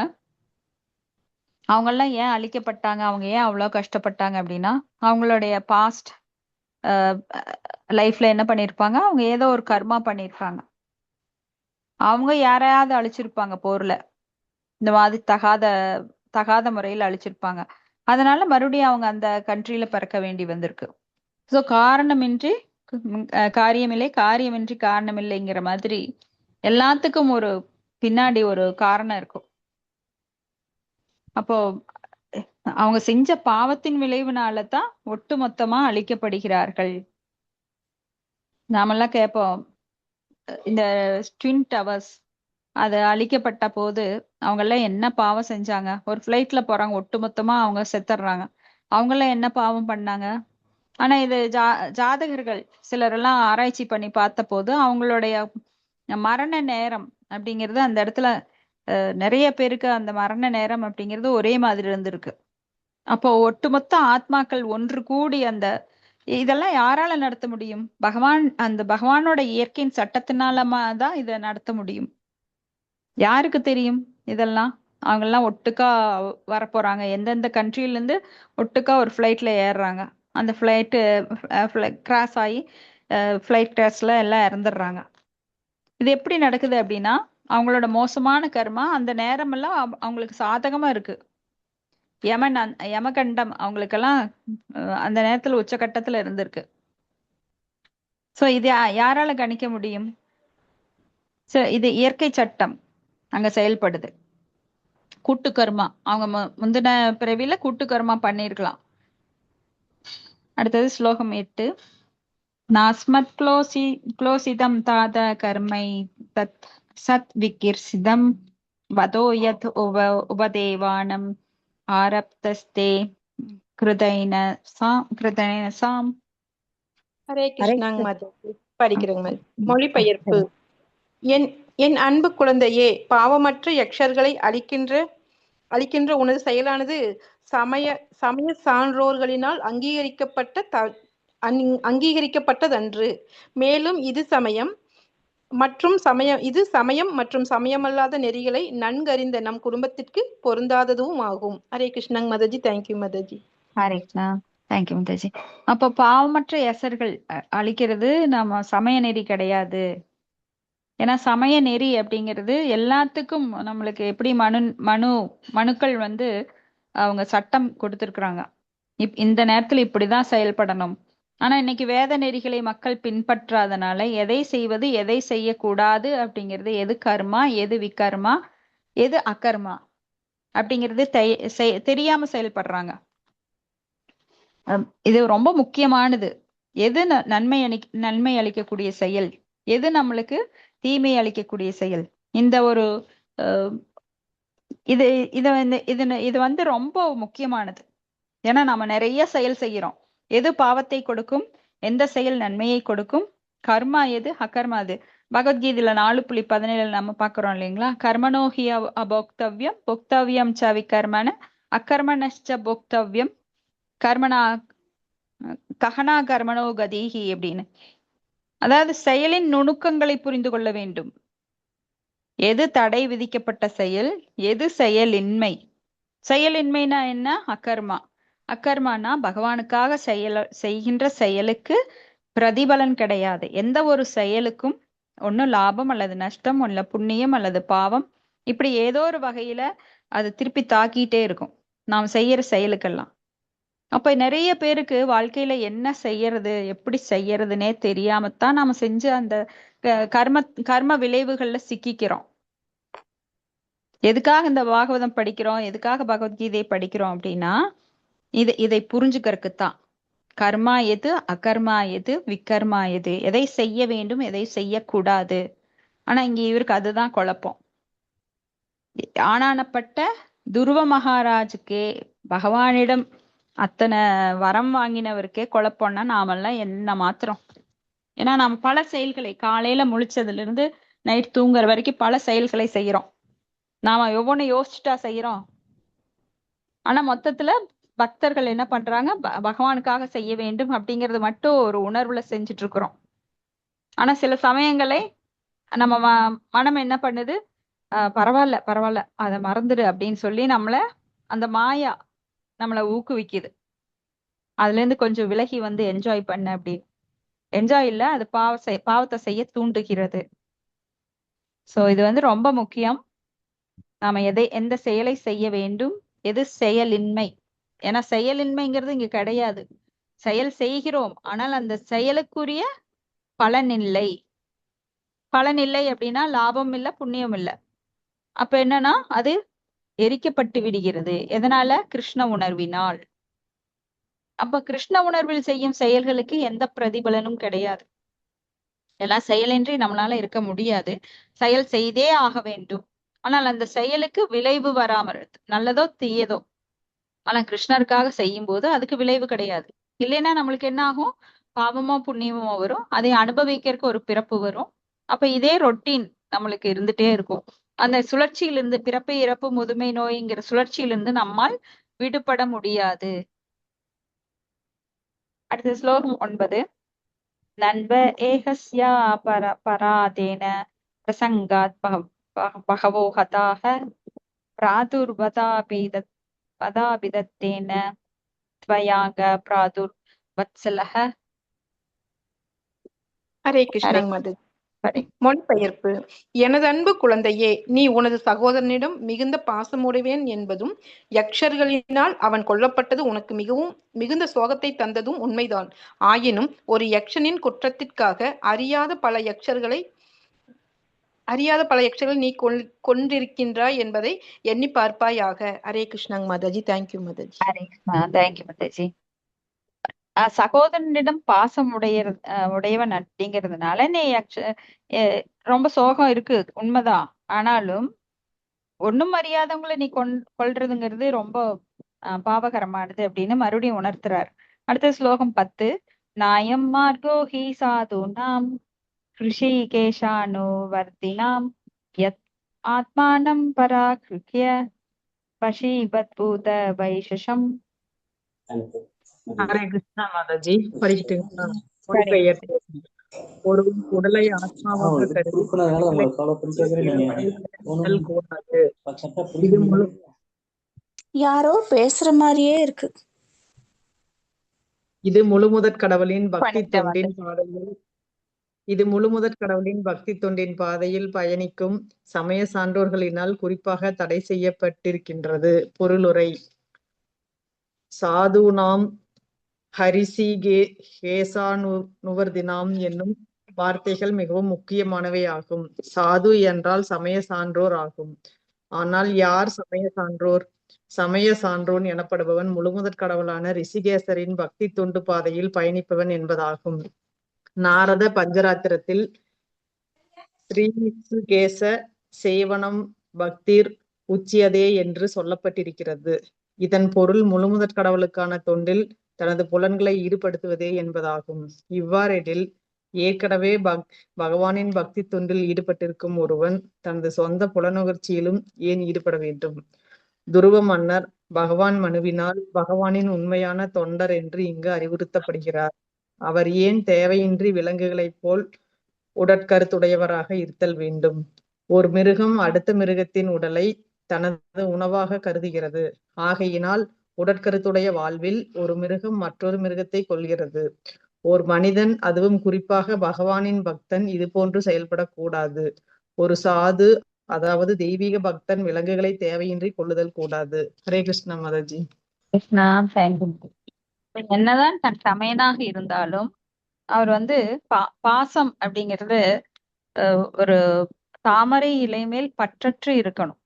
அவங்க எல்லாம் ஏன் அழிக்கப்பட்டாங்க, அவங்க ஏன் அவ்வளவு கஷ்டப்பட்டாங்க அப்படின்னா அவங்களுடைய பாஸ்ட் லைஃப்ல என்ன பண்ணிருப்பாங்க, அவங்க ஏதோ ஒரு கர்மா பண்ணிருப்பாங்க. அவங்க யாரையாவது அழிச்சிருப்பாங்க போர்ல, இந்த மாதிரி தகாத முறையில அழிச்சிருப்பாங்க. அதனால மறுபடியும் அவங்க அந்த கண்ட்ரில பிறக்க வேண்டி வந்திருக்கு. சோ காரணமின்றி காரியமில்லை, காரியமின்றி காரணமில்லைங்கிற மாதிரி எல்லாத்துக்கும் ஒரு பின்னாடி ஒரு காரணம் இருக்கும். அப்போ அவங்க செஞ்ச பாவத்தின் விளைவுனாலதான் ஒட்டு மொத்தமா அழிக்கப்படுகிறார்கள். நாமெல்லாம் கேட்போம், இந்த ட்வின் டவர்ஸ் அது அழிக்கப்பட்ட போது அவங்க எல்லாம் என்ன பாவம் செஞ்சாங்க? ஒரு பிளைட்ல போறாங்க, ஒட்டு மொத்தமா அவங்க செத்துடுறாங்க. அவங்க எல்லாம் என்ன பாவம் பண்ணாங்க? ஆனா இது ஜாதகர்கள் சிலரெல்லாம் ஆராய்ச்சி பண்ணி பார்த்த போது அவங்களுடைய மரண நேரம் அப்படிங்கிறது அந்த இடத்துல நிறைய பேருக்கு அந்த மரண நேரம் அப்படிங்கிறது ஒரே மாதிரி இருந்திருக்கு. அப்போ ஒட்டுமொத்த ஆத்மாக்கள் ஒன்று கூடி இதெல்லாம் யாரால நடத்த முடியும்? அந்த பகவானோட இயற்கையின் சட்டத்தினாலதான் இதை நடத்த முடியும். யாருக்கு தெரியும் இதெல்லாம்? அவங்க எல்லாம் ஒட்டுக்கா வரப்போறாங்க, எந்தெந்த கண்ட்ரில இருந்து ஒட்டுக்கா ஒரு ஃபிளைட்ல ஏறுறாங்க. அந்த ஃபிளைட்டு கிராஸ் ஆகி ஃபிளைட் கிராஷ்ல எல்லாம் இறந்துடுறாங்க. இது எப்படி நடக்குது அப்படின்னா அவங்களோட மோசமான கர்மா அந்த நேரம் எல்லாம் அவங்களுக்கு சாதகமா இருக்கு. யமகண்டம் அவங்களுக்கெல்லாம் அந்த நேரத்துல உச்சகட்டத்துல இருந்திருக்கு. சோ இது யாரால கணிக்க முடியும்? சோ இது இயற்கை சட்டம் அங்க செயல்படுது. கூட்டு கர்மா. அவங்க முந்தின பிறவில கூட்டு கர்மா பண்ணிருக்கலாம். அடுத்தது ஸ்லோகம் 8. நாஸ்மத் க்ளோசிதம் தாத கர்மை தத் சத் விகிர்சிதம் வதோ யத் உபதேவானம் ஆரப்தஸ்தே கிருதைன சாம். ஹரே கிருஷ்ணாங்க மாதாஜி. படிக்கிறேங்க மாதாஜி. மொழிபெயர்ப்பு. என் அன்பு குழந்தையே, பாவமற்ற யக்ஷர்களை அளிக்கின்ற உனது செயலானது சமய சான்றோர்களினால் அங்கீகரிக்கப்பட்டதன்று. மேலும் இது சமயம் மற்றும் சமயமல்லாத நெறிகளை நன்கறிந்த நம் குடும்பத்திற்கு பொருந்தாததும் ஆகும். ஹரே கிருஷ்ணாங்க மாதாஜி. தேங்க்யூ மாதாஜி. ஹரே கிருஷ்ணா. தேங்க்யூ மாதாஜி. அப்ப பாவமற்ற யசர்கள் அளிக்கிறது நம்ம சமய நெறி கிடையாது. ஏன்னா சமய நெறி அப்படிங்கிறது எல்லாத்துக்கும் நம்மளுக்கு எப்படி மனுக்கள் வந்து அவங்க சட்டம் கொடுத்திருக்கிறாங்க. இந்த நேரத்துல இப்படிதான் செயல்படணும். ஆனா இன்னைக்கு வேத நெறிகளை மக்கள் பின்பற்றாதனால எதை செய்வது எதை செய்யக்கூடாது அப்படிங்கிறது, எது கர்மா எது விகர்மா எது அகர்மா அப்படிங்கிறது தெரியாம செயல்படுறாங்க. இது ரொம்ப முக்கியமானது. எது நன்மை அளிக்கக்கூடிய செயல், எது நம்மளுக்கு தீமை அளிக்கக்கூடிய செயல். இந்த ஒரு இது வந்து ரொம்ப முக்கியமானது. ஏன்னா நம்ம நிறைய செயல் செய்யறோம். எது பாவத்தை கொடுக்கும், எந்த செயல் நன்மையை கொடுக்கும், கர்மா எது அகர்மா எது. பகவத்கீதையில 4.17 நம்ம பாக்குறோம் இல்லைங்களா? கர்மணோஹி அபோக்தவ்யம் போக்தவ்யம் ச விகர்மண அகர்மணச்ச போக்தவ்யம் கர்மணா கஹனா கர்மணோ கதீஹி அப்படின்னு. அதாவது செயலின் நுணுக்கங்களை புரிந்து கொள்ள வேண்டும். எது தடை விதிக்கப்பட்ட செயல், எது செயலின்மை. செயலின்மைனா என்ன? அகர்மா. அகர்மானா பகவானுக்காக செய்கின்ற செயலுக்கு பிரதிபலன் கிடையாது. எந்த ஒரு செயலுக்கும் ஒண்ணு லாபம் அல்லது நஷ்டம், இல்ல புண்ணியம் அல்லது பாவம், இப்படி ஏதோ ஒரு வகையில அது திருப்பி தாக்கிட்டே இருக்கும் நாம் செய்யற செயலுக்கெல்லாம். அப்ப நிறைய பேருக்கு வாழ்க்கையில என்ன செய்யறது எப்படி செய்யறதுன்னே தெரியாமத்தான் நாம செஞ்ச அந்த கர்ம விளைவுகள்ல சிக்கிக்கிறோம். எதுக்காக இந்த பாகவதம் படிக்கிறோம், எதுக்காக பகவத்கீதையை படிக்கிறோம் அப்படின்னா இதை புரிஞ்சுக்கிறதுக்குத்தான். கர்மா எது அகர்மா எது விகர்மா எது, எதை செய்ய வேண்டும் எதை செய்யக்கூடாது. ஆனா இங்க இவருக்கு அதுதான் குழப்பம். ஆனானப்பட்ட துருவ மகாராஜுக்கே, பகவானிடம் அத்தனை வரம் வாங்கினவருக்கே குழப்பம்னா நாமெல்லாம் என்ன மாத்திரம். ஏன்னா நாம பல செயல்களை காலையில முழிச்சதுல இருந்து நைட் தூங்குற வரைக்கும் பல செயல்களை செய்யறோம். நாம ஒவ்வொன்னு யோசிச்சுட்டா செய்யறோம். ஆனா மொத்தத்துல பக்தர்கள் என்ன பண்றாங்க, பகவானுக்காக செய்ய வேண்டும் அப்படிங்கறது மட்டும் ஒரு உணர்வுல செஞ்சுட்டு இருக்கிறோம். ஆனா சில சமயங்களை நம்ம மனம் என்ன பண்ணுது, பரவாயில்ல அதை மறந்துடு அப்படின்னு சொல்லி அந்த மாயா நம்மளை ஊக்குவிக்குது. அதுல இருந்து கொஞ்சம் விலகி வந்து என்ஜாய் பண்ண அப்படின்னு. என்ஜாய் இல்ல, அது பாவத்தை செய்ய தூண்டுகிறது. சோ இது வந்து ரொம்ப முக்கியம். நாம எந்த செயலை செய்ய வேண்டும், எது செயலின்மை. ஏன்னா செயலின்மைங்கிறது இங்க கிடையாது. செயல் செய்கிறோம், ஆனால் அந்த செயலுக்குரிய பலன் இல்லை. அப்படின்னா லாபம் இல்ல புண்ணியம் இல்ல. அப்ப என்னன்னா அது எரிக்கப்பட்டு விடுகிறது. எதனால? கிருஷ்ண உணர்வினால். அப்ப கிருஷ்ண உணர்வில் செய்யும் செயல்களுக்கு எந்த பிரதிபலனும் கிடையாது. எல்லாம் செயலின்றி நம்மளால இருக்க முடியாது. செயல் செய்தே ஆக வேண்டும். ஆனால் அந்த செயலுக்கு விளைவு வராமல், நல்லதோ தீயதோ, ஆனா கிருஷ்ணருக்காக செய்யும் போது அதுக்கு விளைவு கிடையாது. இல்லைன்னா நம்மளுக்கு என்ன ஆகும், பாவமோ புண்ணியமோ வரும். அதை அனுபவிக்கிறதுக்கு ஒரு பிறப்பு வரும். அப்ப இதே ரொட்டீன் நம்மளுக்கு இருந்துட்டே இருக்கும். அந்த சுழற்சியிலிருந்து, பிறப்பு இறப்பு முதுமை நோய்ங்கிற சுழற்சியிலிருந்து நம்மால் விடுபட முடியாது. அடுத்த ஸ்லோகம் 9. நண்ப ஏகஸ்யா பராதேன பிரசங்காத் பகவோ ஹதாக பிராதுர்வதாபிதத்தேன த்வயாக பிராதுர் வத்சலஹ. ஹரே கிருஷ்ணாங்க மாதாஜி. மொழிபெயர்ப்பு. எனது அன்பு குழந்தையே, நீ உனது சகோதரனிடம் மிகுந்த பாசமுடைவேன் என்பதும் யக்ஷர்களினால் அவன் கொல்லப்பட்டது உனக்கு மிகுந்த சோகத்தை தந்ததும் உண்மைதான். ஆயினும் ஒரு யக்ஷனின் குற்றத்திற்காக அறியாத பல யக்ஷர்களை அறியாத பல யக்ஷர்கள் நீ கொண்டிருக்கின்றாய் என்பதை எண்ணி பார்ப்பாயாக. ஹரே கிருஷ்ணாங்க மாதாஜி. தேங்க்யூ மாதாஜி. ஹரே கிருஷ்ணா. தேங்க்யூ மாதாஜி. சகோதரனிடம் பாசம் உடையவன் அப்படிங்கிறதுனால நீ ரொம்ப சோகம் இருக்கு, உண்மைதான். ஆனாலும் ஒண்ணும் அறியாதவங்களை நீ கொல்றதுங்கிறது ரொம்ப பாவகரமானது அப்படின்னு மறுபடியும் உணர்த்துறார். அடுத்த ஸ்லோகம் 10. நாயம் மார்கோ ஹி சாதுனாம் ரிஷிகேஷானு வர்த்தினாம் யத் ஆத்மானம் பராக்ருஹ்ய பஷீபத் பூத வைஷசம். ஹரே கிருஷ்ணா மாதாஜி. படிக்கிட்டீங்களா? மொழிபெயர்ப்பு. ஒரு உடலை ஆத்மாவாக கருதி கூடாது. இது முழு யாரோ பேசுற மாதிரியே இருக்கு. இது முழுமுதற் கடவுளின் பக்தி தொண்டின் பாதையில் பயணிக்கும் சமய சான்றோர்களினால் குறிப்பாக தடை செய்யப்பட்டிருக்கின்றது. பொருளுரை. சாதுனாம் ஹரிசிகேசானுவர்தினாம் என்னும் வார்த்தைகள் மிகவும் முக்கியமானவை ஆகும். சாது என்றால் சமய சான்றோர் ஆகும். ஆனால் யார் சமய சான்றோர்? சமய சான்றோன் எனப்படுபவன் முழுமுதற் கடவுளான ரிஷிகேசரின் பக்தி தொண்டு பாதையில் பயணிப்பவன் என்பதாகும். நாரத பஞ்சராத்திரத்தில் ஸ்ரீசுகேச சேவனம் பக்திர் உச்சியதே என்று சொல்லப்பட்டிருக்கிறது. இதன் பொருள் முழுமுதற் கடவுளுக்கான தொண்டில் தனது புலன்களை ஈடுபடுத்துவதே என்பதாகும். இவ்வாறெனில் ஏற்கனவே பகவானின் பக்தி தொண்டில் ஈடுபட்டிருக்கும் ஒருவன் தனது சொந்த புலனுகர்ச்சியிலும் ஏன் ஈடுபட வேண்டும்? துருவ மன்னர் பகவான் மனுவினால் பகவானின் உண்மையான தொண்டர் என்று இங்கு அறிவுறுத்தப்படுகிறார். அவர் ஏன் தேவையின்றி விலங்குகளைப் போல் உடற்கருத்துடையவராக இருத்தல் வேண்டும்? ஒரு மிருகம் அடுத்த மிருகத்தின் உடலை தனது உணவாக கருதுகிறது. ஆகையினால் உடற்கருத்துடைய வாழ்வில் ஒரு மிருகம் மற்றொரு மிருகத்தை கொல்கிறது. ஒரு மனிதன், அதுவும் குறிப்பாக பகவானின் பக்தன், இது போன்று செயல்படக்கூடாது. ஒரு சாது, அதாவது தெய்வீக பக்தன், விலங்குகளை தேவையின்றி கொல்லுதல் கூடாது. ஹரே கிருஷ்ணா மாதாஜி. கிருஷ்ணா. என்னதான் தன் சமயனாக இருந்தாலும் அவர் பாசம் அப்படிங்கிறது ஒரு தாமரை இலை மேல் பற்றற்று இருக்கணும்.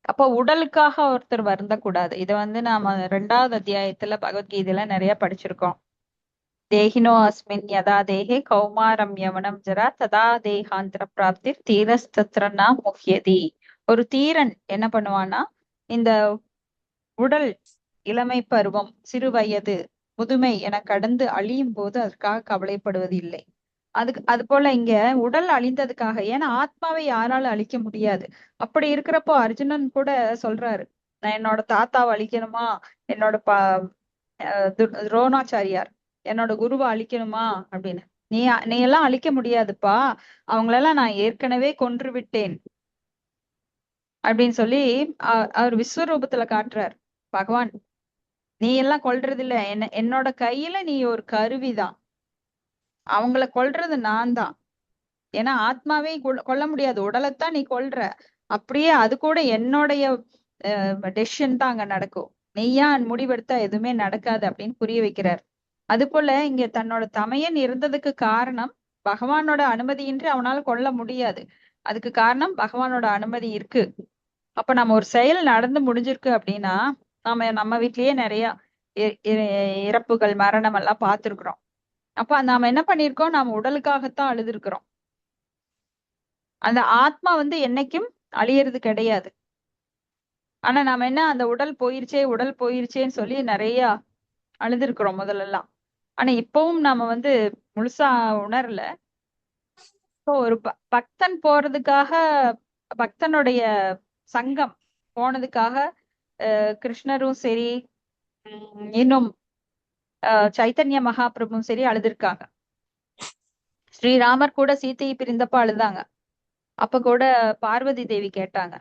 அப்போ உடலுக்காக ஒருத்தர் வருந்தக்கூடாது. இதை நாம 2வது அத்தியாயத்துல பகவத்கீதையில நிறைய படிச்சிருக்கோம். தேகினோ அஸ்மின் யதா தேகே கௌமாரம் யவனம் ஜரா ததா தேகாந்திர பிராப்தி தீரஸ்தத்ரனா முஹ்யதி. ஒரு தீரன் என்ன பண்ணுவான்னா, இந்த உடல் இளமை பருவம், சிறு வயது, முதுமை என கடந்து அழியும் போது அதற்காக கவலைப்படுவது இல்லை. அது போல இங்க உடல் அழிந்ததுக்காக, ஏன்னா ஆத்மாவை யாராலும் அழிக்க முடியாது. அப்படி இருக்கிறப்போ அர்ஜுனன் கூட சொல்றாரு, நான் என்னோட தாத்தாவை அழிக்கணுமா, என்னோட துரோணாச்சாரியார் என்னோட குருவை அழிக்கணுமா அப்படின்னு. நீ எல்லாம் அழிக்க முடியாதுப்பா, அவங்களெல்லாம் நான் ஏற்கனவே கொன்று விட்டேன் அப்படின்னு சொல்லி அவர் விஸ்வரூபத்துல காட்டுறார். பகவான், நீ எல்லாம் கொல்றது இல்ல, என்னோட கையில நீ ஒரு கருவிதான், அவங்கள கொல்றது நான் தான். ஏன்னா ஆத்மாவே கொல்ல முடியாது, உடலைத்தான் நீ கொல்ற. அப்படியே அது கூட என்னுடைய டெசிஷன் தான் அங்க நடக்கும், நீயா முடிவெடுத்தா எதுவுமே நடக்காது அப்படின்னு புரிய வைக்கிறார். அது போல இங்க தன்னோட தமையன் இருந்ததுக்கு காரணம் பகவானோட அனுமதியின்றி அவனால கொல்ல முடியாது. அதுக்கு காரணம் பகவானோட அனுமதி இருக்கு. அப்ப நம்ம ஒரு செயல் நடந்து முடிஞ்சிருக்கு அப்படின்னா, நம்ம வீட்லயே நிறைய இறப்புகள், மரணம் எல்லாம் பார்த்திருக்கிறோம். அப்ப நாம என்ன பண்ணிருக்கோம், நாம உடலுக்காகத்தான் அழுதுருக்கிறோம். அந்த ஆத்மா என்னைக்கும் அழியறது கிடையாது. ஆனா நாம என்ன, அந்த உடல் போயிருச்சேன்னு சொல்லி நிறைய அழுதுருக்கிறோம் முதல்ல எல்லாம். ஆனா இப்பவும் நாம முழுசா உணரல. ஒரு பக்தன் போறதுக்காக, பக்தனுடைய சங்கம் போனதுக்காக கிருஷ்ணரும் சரி, இன்னும் சைத்தன்ய மகாபிரபுவும் சரி அழுதுருக்காங்க. ஸ்ரீராமர் கூட சீதையை பிரிந்தப்ப அழுதாங்க. அப்ப கூட பார்வதி தேவி கேட்டாங்க,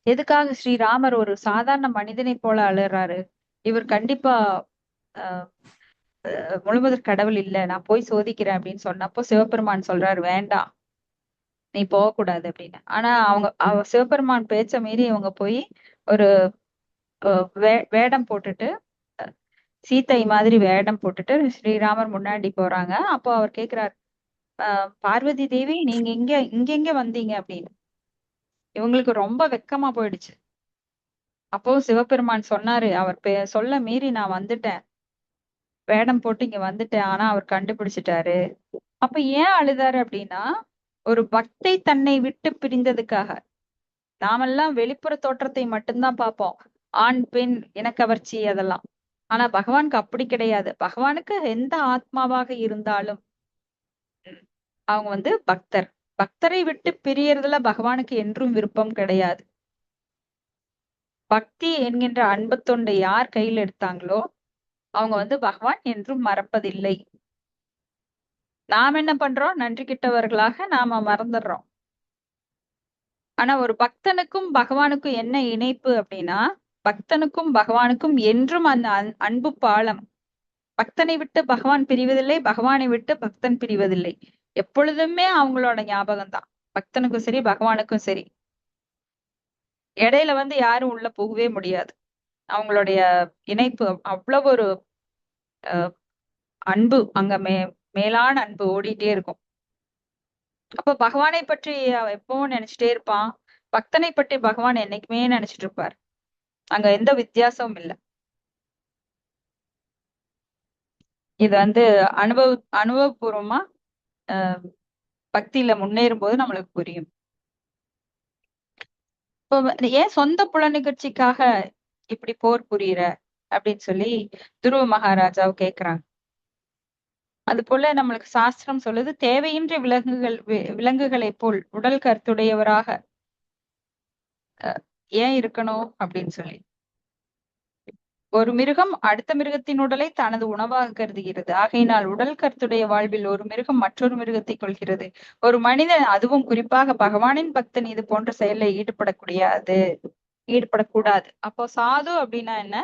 எதுக்காக ஸ்ரீராமர் ஒரு சாதாரண மனிதனை போல அழுறாரு, இவர் கண்டிப்பா முழுமுதற் கடவுள் இல்ல, நான் போய் சோதிக்கிறேன் அப்படின்னு சொன்னப்போ சிவபெருமான் சொல்றாரு, வேண்டாம் நீ போகக்கூடாது அப்படின்னு. ஆனா சிவபெருமான் பேச்ச மீறி இவங்க போய் ஒரு வேடம் போட்டுட்டு, சீத்தை மாதிரி வேடம் போட்டுட்டு ஸ்ரீராமர் முன்னாடி போறாங்க. அப்போ அவர் கேக்குறாரு, பார்வதி தேவி நீங்க இங்க வந்தீங்க அப்படின்னு. இவங்களுக்கு ரொம்ப வெக்கமா போயிடுச்சு. அப்போ சிவபெருமான் சொன்னாரு, அவர் சொல்ல மீறி நான் வந்துட்டேன், வேடம் போட்டு இங்க வந்துட்டேன், ஆனா அவர் கண்டுபிடிச்சிட்டாரு. அப்ப ஏன் அழுதாரு அப்படின்னா, ஒரு பக்தை தன்னை விட்டு பிரிந்ததுக்காக. நாமெல்லாம் வெளிப்புற தோற்றத்தை மட்டும்தான் பார்ப்போம், ஆண் பெண் இனக்கவர்ச்சி அதெல்லாம். ஆனா பகவானுக்கு அப்படி கிடையாது. பகவானுக்கு எந்த ஆத்மாவாக இருந்தாலும் அவங்க வந்து பக்தர். பக்தரை விட்டு பிரியறதுல பகவானுக்கு என்றும் விருப்பம் கிடையாது. பக்தி என்கின்ற அன்பு தொண்டை யார் கையில் எடுத்தாங்களோ அவங்க வந்து பகவான் என்றும் மறப்பதில்லை. நாம் என்ன பண்றோம், நன்றி கிட்டவர்களாக நாம மறந்துடுறோம். ஆனா ஒரு பக்தனுக்கும் பகவானுக்கும் என்ன இணைப்பு அப்படின்னா, பக்தனுக்கும் பகவானுக்கும் என்றும் அந்த அன்பு பாலம். பக்தனை விட்டு பகவான் பிரிவதில்லை, பகவானை விட்டு பக்தன் பிரிவதில்லை. எப்பொழுதுமே அவங்களோட ஞாபகம் தான், பக்தனுக்கும் சரி பகவானுக்கும் சரி. இடையில வந்து யாரும் உள்ள போகவே முடியாது. அவங்களுடைய இணைப்பு அவ்வளவு ஒரு அன்பு, அங்க மேலான அன்பு ஓடிட்டே இருக்கும். அப்ப பகவானை பற்றி எப்பவும் நினைச்சிட்டே இருப்பான். பக்தனை பற்றி பகவான் என்னைக்குமே நினைச்சிட்டு இருப்பார். அங்க எந்த வித்தியாசமும் இல்லை. இது வந்து அனுபவபூர்வமா பக்தியில முன்னேறும் போது நம்மளுக்கு புரியும். இப்போ ஏன் சொந்த புல நிகழ்ச்சிக்காக இப்படி போர் புரியுற அப்படின்னு சொல்லி துருவ மகாராஜாவை கேக்குறாங்க. அது போல நம்மளுக்கு சாஸ்திரம் சொல்லுது, தேவையின்றி விலங்குகளை போல் உடல் கருத்துடையவராக ஏன் இருக்கணும் அப்படின்னு சொல்லி. ஒரு மிருகம் அடுத்த மிருகத்தின் உடலை தனது உணவாக கருதுகிறது. ஆகையினால் உடல் கருத்துடைய வாழ்வில் ஒரு மிருகம் மற்றொரு மிருகத்தை கொள்கிறது. ஒரு மனிதன், அதுவும் குறிப்பாக பகவானின் பக்தன், இது போன்ற செயலில் ஈடுபடக்கூடாது. அப்போ சாது அப்படின்னா என்ன?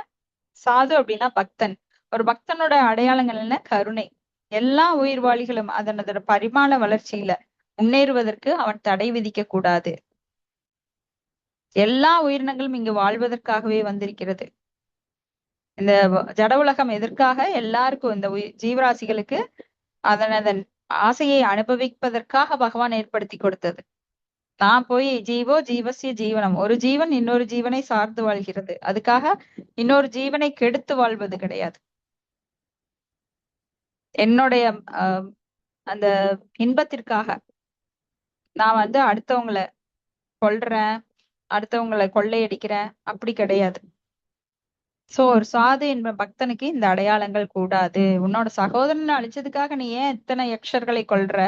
சாது அப்படின்னா பக்தன். ஒரு பக்தனோட அடையாளங்கள் என்ன? கருணை. எல்லா உயிர்வாளிகளும் அதனோட பரிமாண வளர்ச்சியில முன்னேறுவதற்கு அவன் தடை விதிக்க கூடாது. எல்லா உயிரினங்களும் இங்கு வாழ்வதற்காகவே வந்திருக்கிறது. இந்த ஜட உலகம் எதற்காக? எல்லாருக்கும், இந்த ஜீவராசிகளுக்கு அதன் ஆசையை அனுபவிப்பதற்காக பகவான் ஏற்படுத்தி கொடுத்தது. நான் போய் ஜீவோ ஜீவசிய ஜீவனம், ஒரு ஜீவன் இன்னொரு ஜீவனை சார்ந்து வாழ்கிறது. அதுக்காக இன்னொரு ஜீவனை கெடுத்து வாழ்வது கிடையாது. என்னுடைய அந்த இன்பத்திற்காக நான் வந்து அடுத்தவங்களை கொல்றேன், அடுத்தவங்களை கொள்ளையடிக்கிறேன், அப்படி கிடையாது. சோ ஒரு சாது என்ப பக்தனுக்கு இந்த அடையாளங்கள் கூடாது. உன்னோட சகோதரனை அழிச்சதுக்காக நீ ஏன் இத்தனை யக்ஷர்களை கொல்ற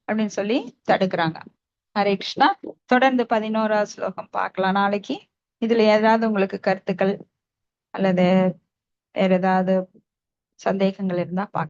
அப்படின்னு சொல்லி தடுக்கிறாங்க. ஹரே கிருஷ்ணா. தொடர்ந்து 11ஆவது ஸ்லோகம் பார்க்கலாம் நாளைக்கு. இதுல ஏதாவது உங்களுக்கு கருத்துக்கள் அல்லது வேற ஏதாவது சந்தேகங்கள் இருந்தா பார்க்கலாம்.